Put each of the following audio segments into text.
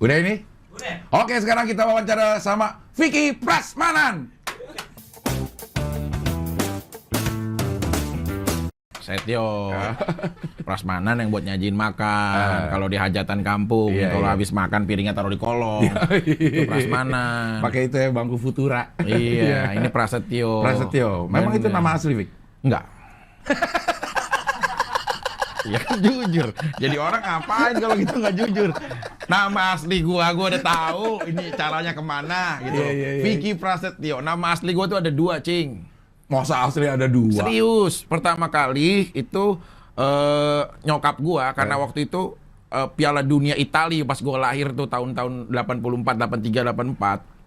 Udah ini? Udah. Oke, sekarang kita wawancara sama Vicky Prasmanan. Setio Prasmanan yang buat nyajiin makan kalau di hajatan kampung. Iya, Kalau iya. habis makan piringnya taruh di kolong. Itu Prasmanan. Pakai itu ya bangku Futura. Iya, ini Prasetyo. Prasetyo. Memang itu nama asli, Vic? Enggak. Ya kan jujur. Jadi orang ngapain kalau gitu nggak jujur? Nama asli gua udah tahu ini caranya kemana gitu. Iya, iya, iya. Vicky Prasetyo. Nama asli gua tuh ada 2, Cing. Masa asli ada 2? Serius. Pertama kali itu nyokap gua karena waktu itu Piala Dunia Italia pas gua lahir tuh tahun-tahun 84, 83, 84.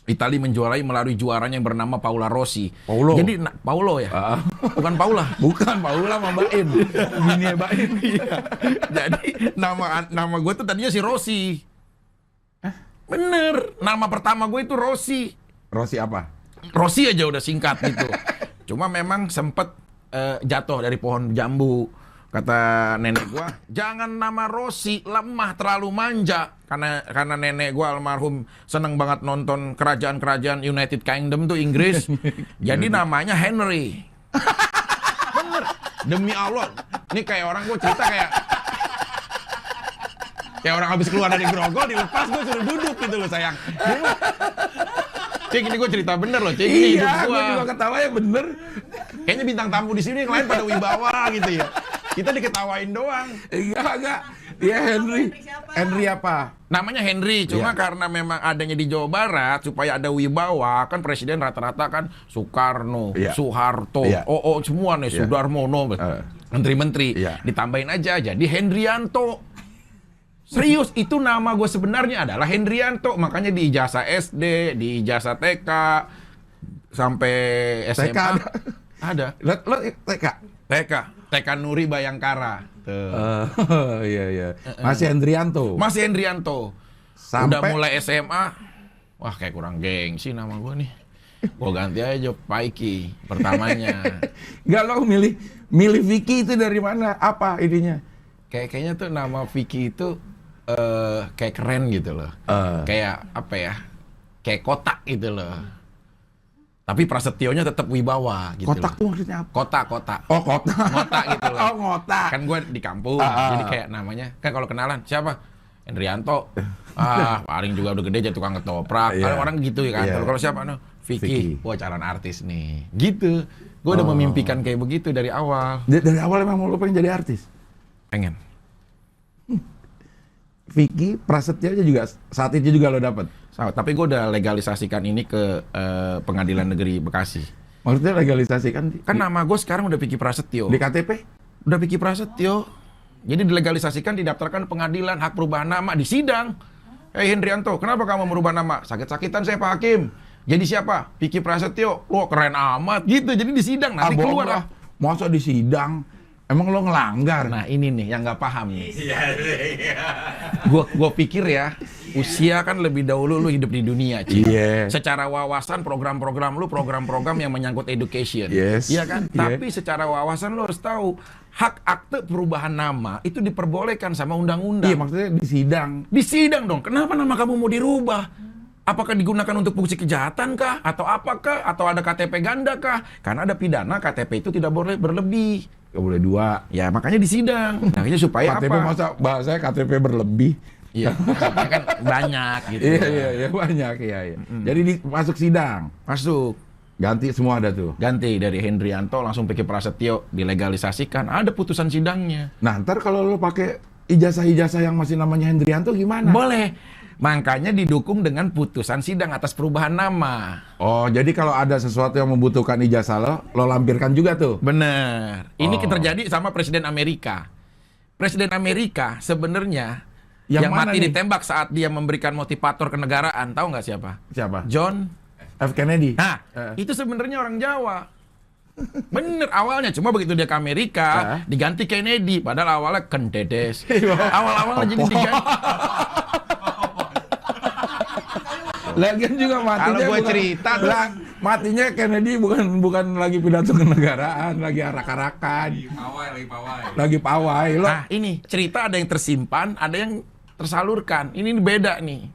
Italia menjuarai melalui juaranya yang bernama Paula Rossi. Paulo. Jadi Paulo ya? Bukan Paula. Bukan, Paula sama Mbak Im. Bini Mbak Im. Iya. Jadi nama gue tuh tadinya si Rossi. Bener. Nama pertama gue itu Rossi. Rossi apa? Rossi aja udah singkat gitu. Cuma memang sempet jatuh dari pohon jambu. Kata nenek gua, jangan nama Rossi, lemah, terlalu manja. Karena nenek gua almarhum seneng banget nonton kerajaan-kerajaan United Kingdom tuh Inggris. Jadi namanya Henry. Bener, demi Allah. Ini kayak orang gua cerita kayak orang habis keluar dari grogol dilepas gua suruh duduk gitu loh sayang. Cik, ini gue cerita bener loh, Cik. Ini hidup Iya, gua. gue juga ketawa ya bener. Kayaknya bintang tamu di sini yang lain pada wibawa gitu ya. Kita diketawain doang. Enggak. Iya Henry. Henry apa? Namanya Henry, cuma karena memang adanya di Jawa Barat supaya ada wibawa, kan presiden rata-rata kan Soekarno, Soeharto, semua nih, Sudarmono, menteri-menteri. Ditambahin aja jadi Hendrianto. Serius, itu nama gue sebenarnya adalah Hendrianto. Makanya di ijazah SD, di ijazah TK, sampai SMA. TK ada. Lo TK? TK Nuri Bayangkara. Tuh. Iya. Masih Hendrianto. Masih Hendrianto. Sampai... Udah mulai SMA, wah kayak kurang gengsi nama gue nih. Gue ganti aja Paiki pertamanya. Enggak, lo milih Vicky itu dari mana? Apa ininya? Kayaknya tuh nama Vicky itu kayak keren gitu loh. Kayak apa ya? Kayak kotak gitu loh. Tapi Prasetyonya tetap wibawa gitu. Kotak tuh maksudnya apa? Kotak. Oh, kotak. Ngotak gitu loh. Oh, ngotak. Kan gue di kampung, jadi kayak namanya. Kan kalau kenalan, siapa? Hendrianto. Paling juga udah gede jadi tukang ketoprak. Kan orang gitu ya kan. Kalau siapa? No, Vicky. Wah, calon artis nih. Gitu. Gue udah memimpikan kayak begitu dari awal. Dari awal emang lo pengen jadi artis? Pengen. Vicky Prasetyo aja juga saat itu juga lo dapet. Tapi gue udah legalisasikan ini ke Pengadilan Negeri Bekasi. Maksudnya legalisasikan? Kan nama gue sekarang udah Vicky Prasetyo. Di KTP? Udah Vicky Prasetyo. Jadi dilegalisasikan, didaftarkan pengadilan hak perubahan nama di sidang. Hendrianto, kenapa kamu merubah nama? Sakit-sakitan saya Pak Hakim. Jadi siapa? Vicky Prasetyo. Wah keren amat gitu. Jadi di sidang nanti keluar lah. Masa di sidang? Emang lo ngelanggar? Nah ini nih yang nggak paham nih. Gua pikir ya, usia kan lebih dahulu lu hidup di dunia, Ci. Secara wawasan program-program yang menyangkut education. Iya kan? Tapi secara wawasan lu harus tahu hak akte perubahan nama itu diperbolehkan sama undang-undang. Iya, maksudnya di sidang. Di sidang dong. Kenapa nama kamu mau dirubah? Apakah digunakan untuk fungsi kejahatan kah? Atau apakah? Atau ada KTP ganda kah? Karena ada pidana KTP itu tidak boleh berlebih. Gak boleh 2. Ya makanya di sidang. Makanya supaya KTP apa? masa bahasanya KTP berlebih. Iya, maksudnya kan banyak gitu. Iya, banyak ya. Jadi masuk sidang. Masuk. Ganti semua ada tuh. Ganti dari Hendrianto langsung Vicky Prasetyo, dilegalisasikan. Ada putusan sidangnya. Nah, ntar kalau lo pakai ijazah-ijazah yang masih namanya Hendrianto gimana? Boleh. Makanya didukung dengan putusan sidang atas perubahan nama. Oh, jadi kalau ada sesuatu yang membutuhkan ijazah lo lampirkan juga tuh? Bener. Ini terjadi sama Presiden Amerika. Presiden Amerika sebenarnya yang mati ditembak saat dia memberikan motivator kenegaraan. Tahu nggak siapa? Siapa? John F. Kennedy. Nah, itu sebenarnya orang Jawa. Bener awalnya, cuma begitu dia ke Amerika diganti Kennedy, padahal awalnya Kendedes. Awal-awalnya jadi diganti. Lagian juga matinya kalau gue cerita matinya Kennedy bukan lagi pidato kenegaraan, lagi arak-arakan. Lagi pawai. Lo. Nah, ini cerita ada yang tersimpan, ada yang tersalurkan. Ini beda nih.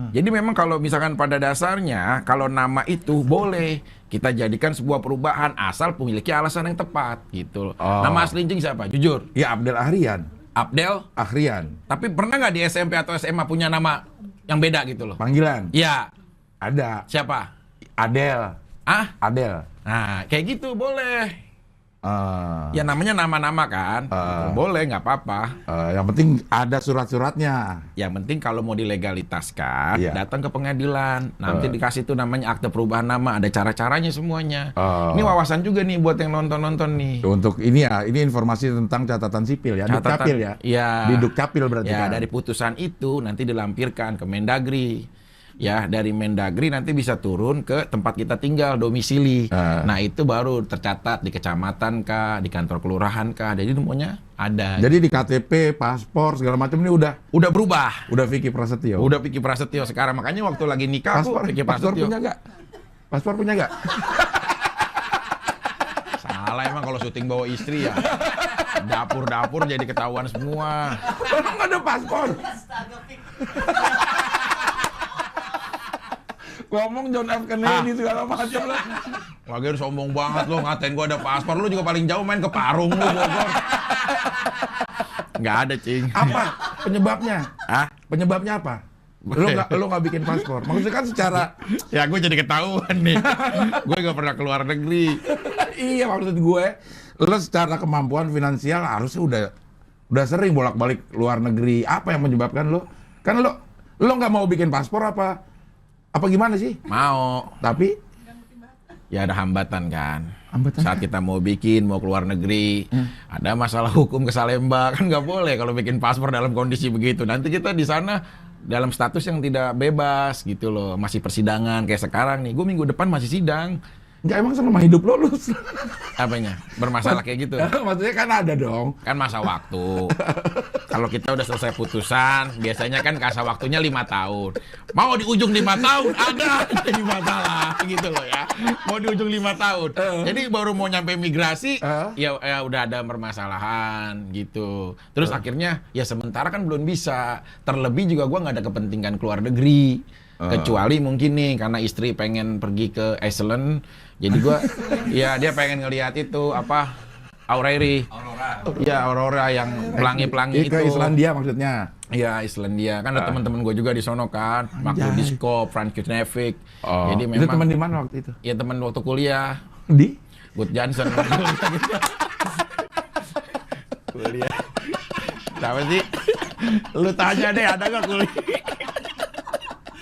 Jadi memang kalau misalkan pada dasarnya kalau nama itu boleh kita jadikan sebuah perubahan asal memiliki alasan yang tepat gitu loh. Nama asli Jing siapa? Jujur. Ya Abdel Ahrian. Abdel. Ahrian. Tapi pernah nggak di SMP atau SMA punya nama yang beda gitu loh? Panggilan. Iya. Ada. Siapa? Adel. Adel. Nah, kayak gitu boleh. Ya namanya nama-nama kan. Boleh, nggak apa-apa. Yang penting ada surat-suratnya. Yang penting kalau mau dilegalitaskan, Iya. datang ke pengadilan. Nanti dikasih tuh namanya akte perubahan nama, ada cara-caranya semuanya. Ini wawasan juga nih buat yang nonton-nonton nih. Untuk ini ya, ini informasi tentang catatan sipil ya, Dukcapil ya. Iya. Di Dukcapil berarti Ya, kan. dari putusan itu nanti dilampirkan ke Mendagri. Ya, dari Mendagri nanti bisa turun ke tempat kita tinggal, domisili. Nah, itu baru tercatat di kecamatan kah, di kantor kelurahan kah. Jadi semuanya ada. Jadi di KTP, paspor segala macam ini udah berubah. Vicky Prasetyo. Udah Vicky Prasetyo sekarang. Makanya waktu lagi nikah aku Vicky paspor Prasetyo. punya nggak? Paspor punya nggak? Salah emang kalau syuting bawa istri ya. Dapur-dapur jadi ketahuan semua. Emang ada paspor. Ngomong John F. Kennedy segala macam lah. Lagian sombong banget lo, ngatain gua ada paspor. Lu juga paling jauh main ke Parung lu, Bogor. Nggak ada, Cing. Apa penyebabnya? Penyebabnya apa? Lu nggak bikin paspor. Maksudnya kan secara Ya gue jadi ketahuan nih. Gue nggak pernah keluar negeri. iya maksud gue, lu secara kemampuan finansial harusnya udah sering bolak-balik luar negeri. Apa yang menyebabkan lu? Kan lu nggak mau bikin paspor apa gimana sih? Mau. Tapi Ya ada hambatan kan. Hambatan Saat kita mau keluar negeri, ada masalah hukum ke Salemba, kan nggak boleh kalau bikin paspor dalam kondisi begitu. Nanti kita di sana dalam status yang tidak bebas gitu loh, masih persidangan kayak sekarang nih. Gue minggu depan masih sidang. nggak emang selama hidup lu Apanya? Bermasalah kayak gitu. maksudnya kan ada dong. Kan masa waktu. Kalau kita udah selesai putusan, biasanya kan kasa waktunya 5 tahun. Mau di ujung 5 tahun, ada jadi masalah gitu loh ya. Mau di ujung 5 tahun. Jadi baru mau nyampe migrasi, ya udah ada permasalahan gitu. Terus akhirnya ya sementara kan belum bisa. Terlebih juga gua nggak ada kepentingan keluar negeri. Kecuali mungkin nih karena istri pengen pergi ke Iceland, jadi gua ya dia pengen ngelihat itu apa Aurora. Ya Aurora yang pelangi-pelangi itu. Ke Islandia maksudnya. Iya Islandia kan ada teman-teman gue juga di sono kan, Marco Disco, Frank Knevik. Jadi Itu memang teman di mana waktu itu? ya teman waktu kuliah. Di? Good Johnson. Kuliah. Kenapa sih? Lu tanya deh ada nggak kuliah?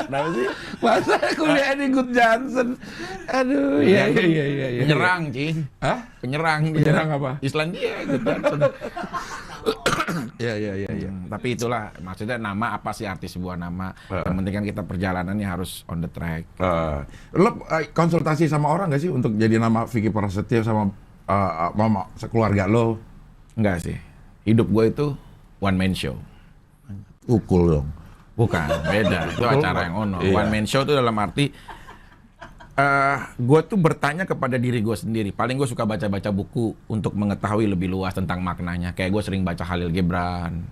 Kenapa sih? Masa kuliah di Good Johnson? Aduh, iya. Penyerang, Cing. Hah? Penyerang apa? Islandia, Good Johnson. Iya. Tapi itulah maksudnya nama apa sih arti sebuah nama. Yang penting kan kita perjalanannya harus on the track. Lo konsultasi sama orang nggak sih untuk jadi nama Vicky Prasetyo sama mama sekeluarga lo? Enggak sih. Hidup gue itu one man show. Ukul dong. Bukan, beda. Itu acara yang ono. Iya. One man show itu dalam arti gue tuh bertanya kepada diri gue sendiri. Paling gue suka baca-baca buku untuk mengetahui lebih luas tentang maknanya. Kayak gue sering baca Khalil Gibran.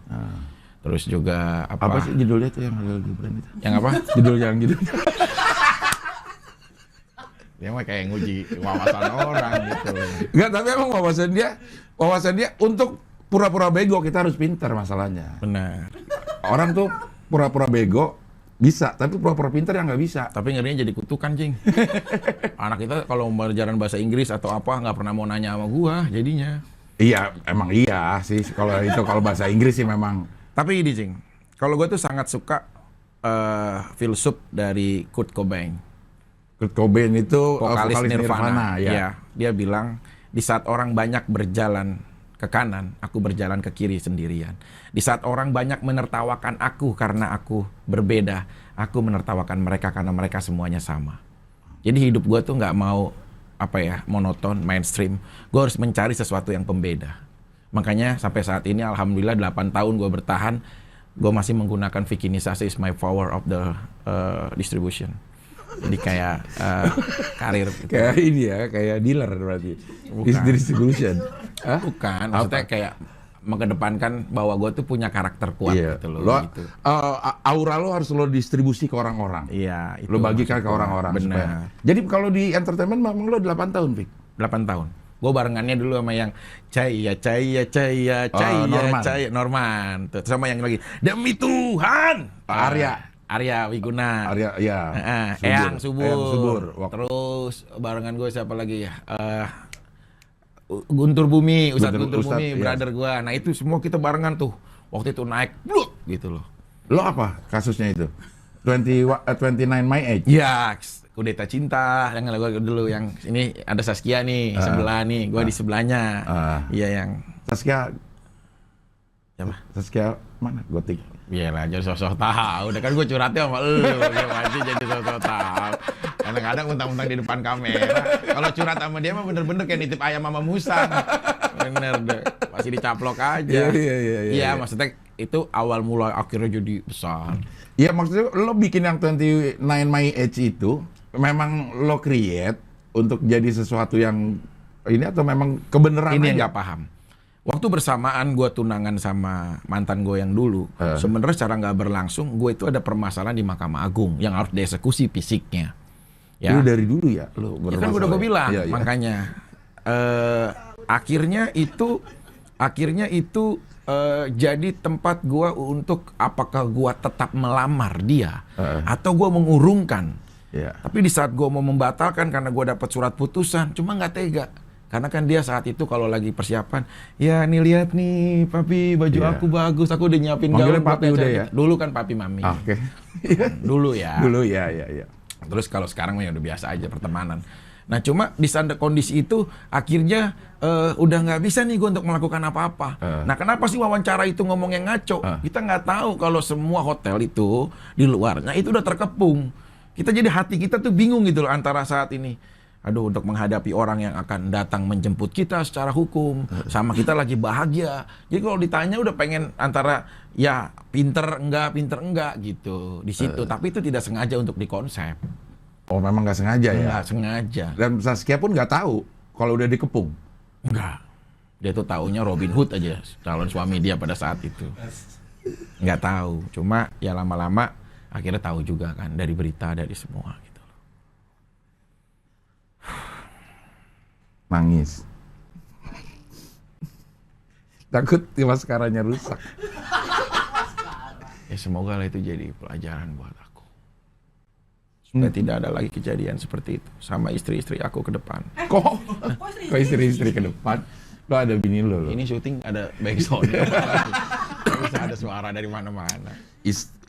Terus juga Apa sih judulnya tuh yang Khalil Gibran itu? Yang apa? Judulnya. Dia mah kayak nguji wawasan orang gitu. Enggak, tapi emang wawasan dia untuk pura-pura bego kita harus pintar masalahnya. Benar. Orang tuh pura-pura bego bisa, tapi pura-pura pintar yang nggak bisa. Tapi ngerinya jadi kutukan, Cing. Anak kita kalau mau belajaran bahasa Inggris atau apa nggak pernah mau nanya sama gua jadinya. Iya, emang iya sih kalau bahasa Inggris sih memang. Tapi ini, Cing. Kalau gua tuh sangat suka filsuf dari Kurt Cobain. Kurt Cobain itu Vokalis Nirvana. ya. Dia bilang di saat orang banyak berjalan ke kanan, aku berjalan ke kiri sendirian. Di saat orang banyak menertawakan aku karena aku berbeda, aku menertawakan mereka karena mereka semuanya sama. Jadi hidup gue tuh nggak mau monoton, mainstream. Gue harus mencari sesuatu yang pembeda. Makanya sampai saat ini alhamdulillah 8 tahun gue bertahan, gue masih menggunakan Vikinisasi is my power of the distribution. Jadi kayak karir gitu. Kayak ini ya, kayak dealer berarti. Bukan. Distribution. Bukan, maksudnya kayak mengedepankan bahwa gue tuh punya karakter kuat gitu loh. Gitu. Aura lo harus lo distribusi ke orang-orang. Iya, itu Lo bagikan ke maksud gua. orang-orang. Benar. Supaya. Jadi kalau di entertainment memang lo 8 tahun, Vic? 8 tahun. Gue barengannya dulu sama yang Caya Norman. Norman. Tuh, sama yang lagi Demi Tuhan. Arya Wiguna. Arya, ya. Eyang Subur. Waktu. Terus barengan gue siapa lagi ya? Guntur Bumi, Ustadz Guntur Bumi, iya. brother gue. Nah itu semua kita barengan tuh. Waktu itu naik, bluk, gitu loh. Lo apa kasusnya itu? 29 My Age? Ya, Kudeta Cinta, yang lagu dulu yang ini ada Saskia nih, sebelah nih, gue di sebelahnya. Iya yang Saskia siapa? Saskia mana? Gotik. Iyalah, jadi sosok tahu. Udah kan gue curhatnya sama lu, gimana sih jadi sosok tahu. Kadang-kadang mentang-mentang di depan kamera. Kalau curhat sama dia mah bener-bener kayak nitip ayam sama musang. Bener deh, masih dicaplok aja. Iya, maksudnya itu awal mulai akhirnya jadi besar. Iya, maksudnya lo bikin yang 29 My Age itu memang lo create untuk jadi sesuatu yang ini atau memang kebenaran Ini yang aja? nggak paham. Waktu bersamaan gue tunangan sama mantan gue yang dulu, sebenarnya secara nggak berlangsung, gue itu ada permasalahan di Mahkamah Agung yang harus dieksekusi fisiknya. Ya. Itu dari dulu ya lo Ya kan udah gue bilang, Iya. makanya akhirnya itu jadi tempat gue untuk apakah gue tetap melamar dia atau gue mengurungkan. Iya. Tapi di saat gue mau membatalkan karena gue dapat surat putusan, cuma nggak tega. Karena kan dia saat itu kalau lagi persiapan, ya nih lihat nih papi baju Iya. aku bagus, aku udah nyiapin Manggilnya gaun buat papi udah acara ya? kita. Dulu kan papi mami. Oke. Dulu ya. Dulu ya. Terus kalau sekarang mah ya udah biasa aja pertemanan. Nah cuma di saat kondisi itu akhirnya udah nggak bisa nih gue untuk melakukan apa-apa. Nah kenapa sih wawancara itu ngomongnya ngaco? Kita nggak tahu kalau semua hotel itu di luarnya itu udah terkepung. Kita jadi hati kita tuh bingung gitu loh antara saat ini. Aduh, untuk menghadapi orang yang akan datang menjemput kita secara hukum, sama kita lagi bahagia. Jadi kalau ditanya udah pengen antara ya pinter enggak gitu di situ. Tapi itu tidak sengaja untuk dikonsep. Oh, memang nggak sengaja ya? Nggak sengaja. Dan Saskia pun nggak tahu kalau udah dikepung? Enggak. Dia tuh taunya Robin Hood aja, calon suami dia pada saat itu. Nggak tahu. Cuma ya lama-lama akhirnya tahu juga kan dari berita, dari semua gitu. Nangis. Takut maskaranya rusak. Ya semoga lah itu jadi pelajaran buat aku. Supaya tidak ada lagi kejadian seperti itu sama istri-istri aku ke depan. Kok istri-istri ke depan? Lo ada bini lo. Ini syuting ada backsound. Bisa ada suara dari mana-mana.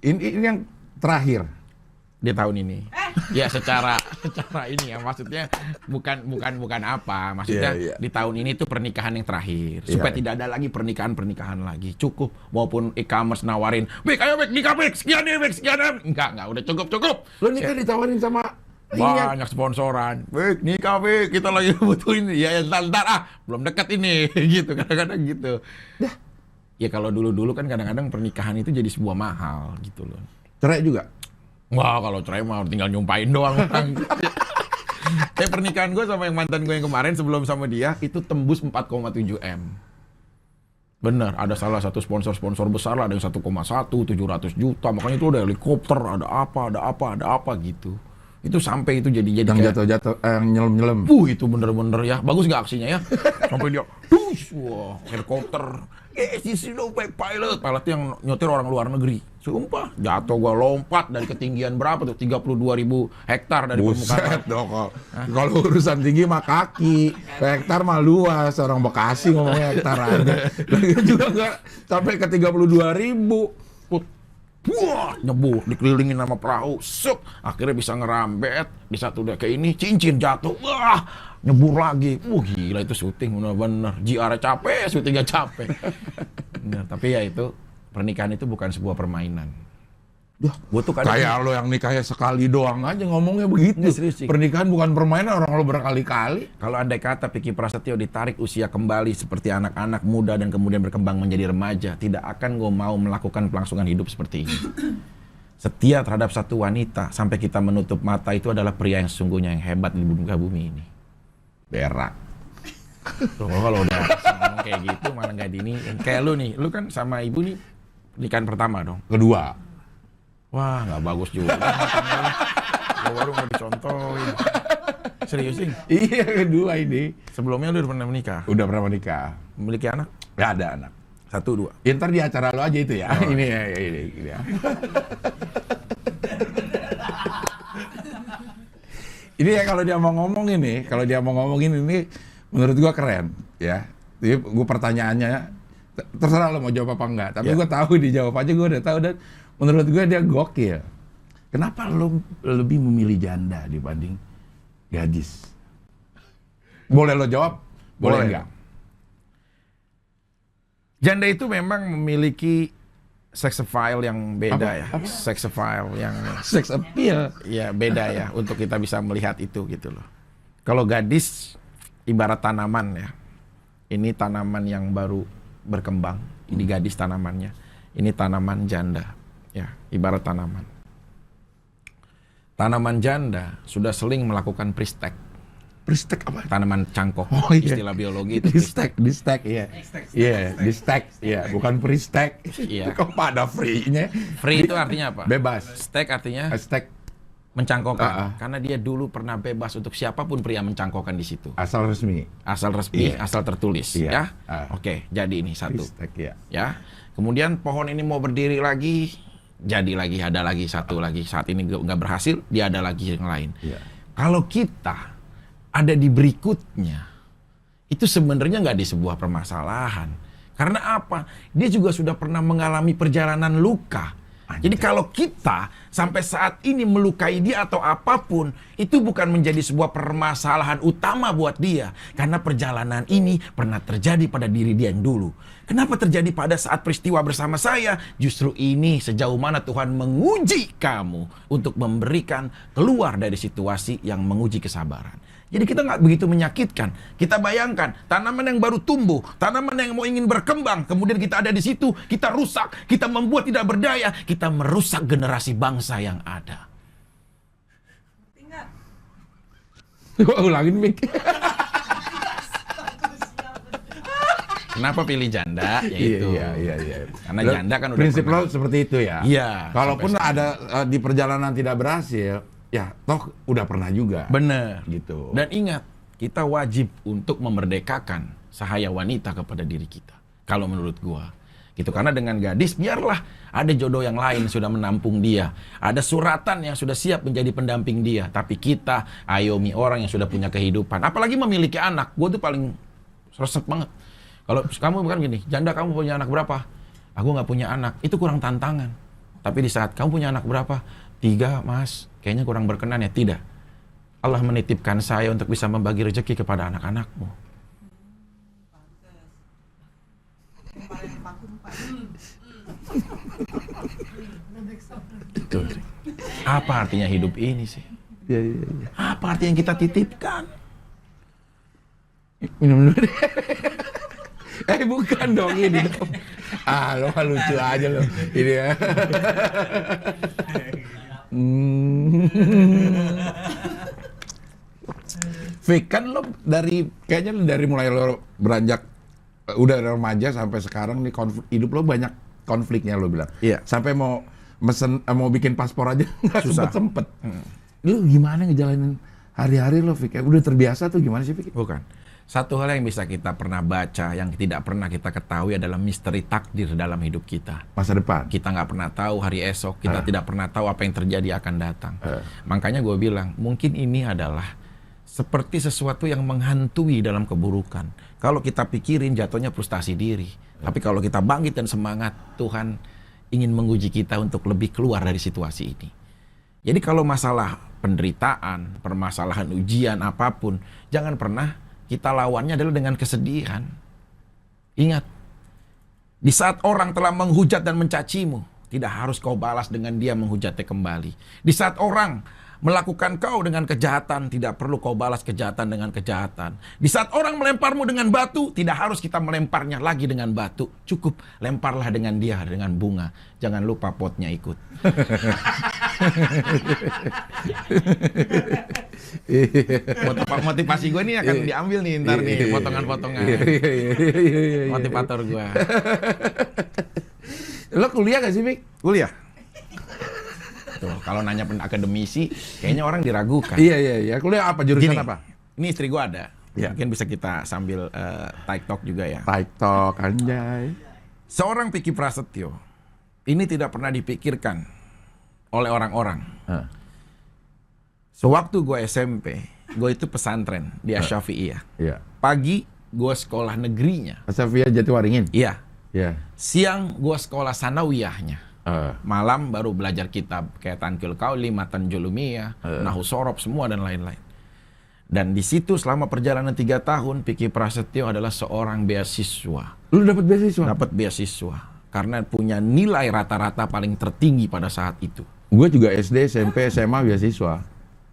Ini yang terakhir. Di tahun ini. Ya secara ini ya maksudnya bukan apa. Maksudnya Iya. di tahun ini tuh pernikahan yang terakhir. Supaya tidak ada lagi pernikahan lagi. Cukup maupun e-commerce nawarin, "Bek, ayo Bek, nikah Bek, sekian ya Bek, sekian." Enggak, udah cukup. Lo nikah ditawarin sama Banyak sponsoran. Bek, nikah Bek, kita lagi butuhin. Ya ntar belum dekat ini gitu kadang-kadang gitu. Ya kalau dulu kan kadang-kadang pernikahan itu jadi sebuah mahal gitu loh. cerai juga. Wah, kalau cerai mah tinggal nyumpain doang. Pernikahan gue sama yang mantan gue yang kemarin sebelum sama dia itu tembus 4,7 M. Bener, ada salah satu sponsor besar lah, ada yang 1,1, 700 juta. Makanya itu ada helikopter, ada apa gitu. Itu sampai itu jadi Yang kayak, jatuh-jatuh, yang nyelem-nyelem. itu bener-bener ya. Bagus gak aksinya ya? Sampai dia, wah, helikopter. Sisi dong, pilot yang nyetir orang luar negeri. Sumpah, jatuh gua lompat dari ketinggian berapa tuh? 32.000 hektar dari permukaan. Buset dong, kalau urusan tinggi mah kaki, hektar mah luas, orang Bekasi ngomongnya hektar aja. Lagi juga nggak sampai ke 32.000. Wah, nyebur, dikelilingin sama perahu, sup, akhirnya bisa ngerambet, di satu udah kayak ini, cincin jatuh, wah, nyebur lagi, gila itu syuting bener-bener, JR capek, syutingnya capek. Bener, tapi ya itu, pernikahan itu bukan sebuah permainan. Gua tuh Kayak lo yang nikahnya sekali doang aja ngomongnya begitu. Ini serius, Cik. Pernikahan bukan permainan, orang lo berkali-kali. Kalau andai kata Vicky Prasetyo ditarik usia kembali seperti anak-anak muda dan kemudian berkembang menjadi remaja, tidak akan gue mau melakukan pelangsungan hidup seperti ini. Setia terhadap satu wanita sampai kita menutup mata itu adalah pria yang sesungguhnya yang hebat di muka bumi ini. Berak. Tuh, kalau udah ngomong kayak gitu malah nggak dini. Kayak lu nih, lu kan sama ibu nih nikahan pertama dong. Kedua. Wah, nggak bagus juga. Gua baru mau dicontohin. Serius sih? Iya, kedua ini. Sebelumnya lu udah pernah menikah? Udah pernah menikah. Memiliki anak? Gak ada anak. 1, 2. Ya, ntar di acara lo aja itu ya. Oh. Ini ya. Ini ya kalau dia mau ngomongin ini, menurut gua keren, ya. Jadi gua pertanyaannya, terserah lo mau jawab apa enggak. Tapi gua tahu dijawab aja, gua udah tahu, dan menurut gua dia gokil. Kenapa lo lebih memilih janda dibanding gadis? Boleh lo jawab, boleh enggak? Janda itu memang memiliki seksapile yang beda Apa? Seksapile yang Sex appeal. ya beda ya untuk kita bisa melihat itu gitu loh. Kalau gadis ibarat tanaman ya. Ini tanaman yang baru berkembang. Ini gadis tanamannya. Ini tanaman janda. Ya, ibarat tanaman. Tanaman janda sudah sering melakukan pristek. Pristek apa? Tanaman cangkok. Oh, iya. Istilah biologi itu Distek, iya. Iya, distek, iya, bukan pristek. Iya. Kok pada free-nya? Free itu artinya apa? Bebas. Stek artinya Hashtag mencangkokkan. Karena dia dulu pernah bebas untuk siapapun pria mencangkokkan di situ. asal resmi. Asal resmi, Iya. asal tertulis, Iya. ya. Oke, jadi ini satu, Pristek, ya. ya. Kemudian pohon ini mau berdiri lagi, jadi lagi, ada lagi satu lagi. Saat ini nggak berhasil, dia ada lagi yang lain. Iya. Kalau kita ada di berikutnya, itu sebenarnya nggak di sebuah permasalahan. Karena apa? Dia juga sudah pernah mengalami perjalanan luka. Jadi kalau kita sampai saat ini melukai dia atau apapun, itu bukan menjadi sebuah permasalahan utama buat dia. Karena perjalanan ini pernah terjadi pada diri dia yang dulu. Kenapa terjadi pada saat peristiwa bersama saya? Justru ini sejauh mana Tuhan menguji kamu untuk memberikan keluar dari situasi yang menguji kesabaran. Jadi kita nggak begitu menyakitkan. Kita bayangkan tanaman yang baru tumbuh, tanaman yang mau ingin berkembang, kemudian kita ada di situ, kita rusak, kita membuat tidak berdaya, kita merusak generasi bangsa yang ada. Gua ulangin, Mik. Kenapa pilih janda? Ya itu. Iya. Karena janda kan udah prinsip pernah. lo seperti itu ya. Iya. Kalaupun sampai ada di perjalanan tidak berhasil, ya toh udah pernah juga. benar. Gitu. Dan ingat, kita wajib untuk memerdekakan sahaya wanita kepada diri kita. Kalau menurut gua. Gitu, karena dengan gadis biarlah ada jodoh yang lain sudah menampung dia. Ada suratan yang sudah siap menjadi pendamping dia. Tapi kita ayomi orang yang sudah punya kehidupan. Apalagi memiliki anak. Gua tuh paling resep banget. Kalau kamu bukan gini, janda kamu punya anak berapa? Aku nggak punya anak. Itu kurang tantangan. Tapi di saat kamu punya anak berapa? 3, Mas. Kayaknya kurang berkenan ya. Tidak. Allah menitipkan saya untuk bisa membagi rezeki kepada anak-anakmu. Itu. Apa artinya hidup ini sih? Iya. Apa artinya yang kita titipkan? Minum dulu deh. Bukan dong ini dong. Lo mah lucu aja lo. Ini ya. Fik, kan lo kayaknya dari mulai lo beranjak udah remaja sampai sekarang nih hidup lo banyak konfliknya lo bilang. Iya. Sampai mau mau bikin paspor aja nggak Susah. sempet. Lo gimana ngejalanin hari-hari lo, Fik? Udah terbiasa tuh gimana sih, Fik? Bukan. Satu hal yang bisa kita pernah baca, yang tidak pernah kita ketahui adalah misteri takdir dalam hidup kita. Masa depan. Kita nggak pernah tahu hari esok, kita tidak pernah tahu apa yang terjadi akan datang. Makanya gue bilang, mungkin ini adalah seperti sesuatu yang menghantui dalam keburukan. Kalau kita pikirin jatuhnya frustasi diri. Tapi kalau kita bangkit dan semangat, Tuhan ingin menguji kita untuk lebih keluar dari situasi ini. Jadi kalau masalah penderitaan, permasalahan ujian apapun, jangan pernah kita lawannya adalah dengan kesedihan. Ingat, di saat orang telah menghujat dan mencacimu, tidak harus kau balas dengan dia menghujatnya kembali. Di saat orang melakukan kau dengan kejahatan, tidak perlu kau balas kejahatan dengan kejahatan. Di saat orang melemparmu dengan batu, tidak harus kita melemparnya lagi dengan batu. Cukup lemparlah dengan dia dengan bunga. Jangan lupa potnya ikut. Motivasi gue nih akan diambil nih ntar nih, potongan-potongan. Motivator gue. Lo kuliah gak sih, Pik? Kuliah. Tuh, kalau nanya akademisi, kayaknya orang diragukan. Iya. Kuliah apa? Jurusan Gini, apa? ini istri gue ada. Ya. Mungkin bisa kita sambil talk juga ya. TikTok, anjay. Seorang Piki Prasetyo, ini tidak pernah dipikirkan oleh orang-orang. Sewaktu gue SMP, gue itu pesantren di Asy-Syafi'iyah. Iya. Pagi, gue sekolah negerinya. Asafia Jatiwaringin? Iya. Iya. Siang, gue sekolah sanawiyahnya. Malam baru belajar kitab kayak Tankil Qauli, Matan Julumiyah, Nahu Sorob, semua dan lain-lain. Dan di situ selama perjalanan 3 tahun, Piki Prasetyo adalah seorang beasiswa. Lu dapat beasiswa? Dapat beasiswa karena punya nilai rata-rata paling tertinggi pada saat itu. Gue juga SD, SMP, SMA beasiswa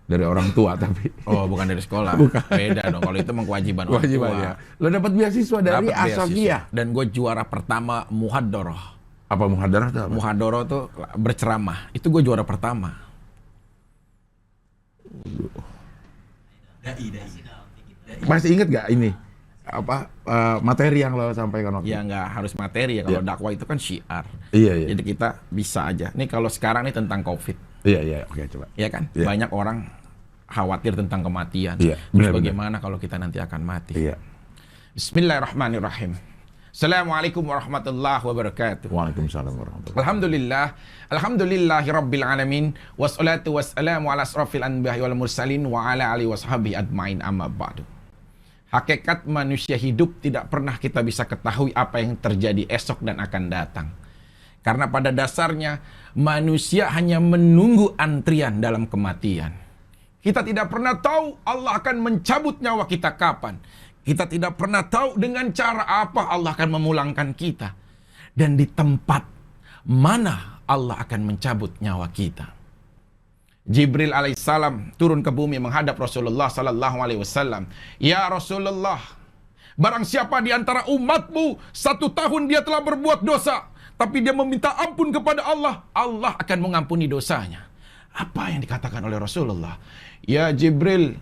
dari orang tua tapi. Oh, bukan dari sekolah. Bukan. Beda dong. Kalau itu emang kewajiban orang tua. Kewajibannya. Lo dapat beasiswa dari Dapat beasiswa. Asafia. Dan gue juara pertama muhadoroh. Apa muhadarah tuh? Apa? Muhadoroh tuh berceramah. Itu gue juara pertama. Masih inget gak ini? Apa materi yang lo sampaikan waktu? Ya nggak harus materi ya. Kalau dakwah itu kan syiar. Iya. Jadi kita bisa aja. Nih kalau sekarang nih tentang COVID. Iya. Oke, coba. Iya kan? Iya. Banyak orang khawatir tentang kematian. Iya, Terus benar, bagaimana kalau kita nanti akan mati? Iya. Bismillahirrahmanirrahim. Assalamualaikum warahmatullahi wabarakatuh. Waalaikumsalam warahmatullahi. Alhamdulillahi rabbil alamin. Wassalatu wassalamu ala asrafil anbiya'i wal mursalin wa ala alihi washabihi ajmain amma ba'du. Hakikat manusia hidup tidak pernah kita bisa ketahui apa yang terjadi esok dan akan datang. Karena pada dasarnya manusia hanya menunggu antrian dalam kematian. Kita tidak pernah tahu Allah akan mencabut nyawa kita kapan. Kita tidak pernah tahu dengan cara apa Allah akan memulangkan kita. Dan di tempat mana Allah akan mencabut nyawa kita. Jibril alaihissalam turun ke bumi menghadap Rasulullah sallallahu alaihi wasallam. Ya Rasulullah, barang siapa di antara umatmu 1 tahun dia telah berbuat dosa, tapi dia meminta ampun kepada Allah, Allah akan mengampuni dosanya. Apa yang dikatakan oleh Rasulullah? Ya Jibril,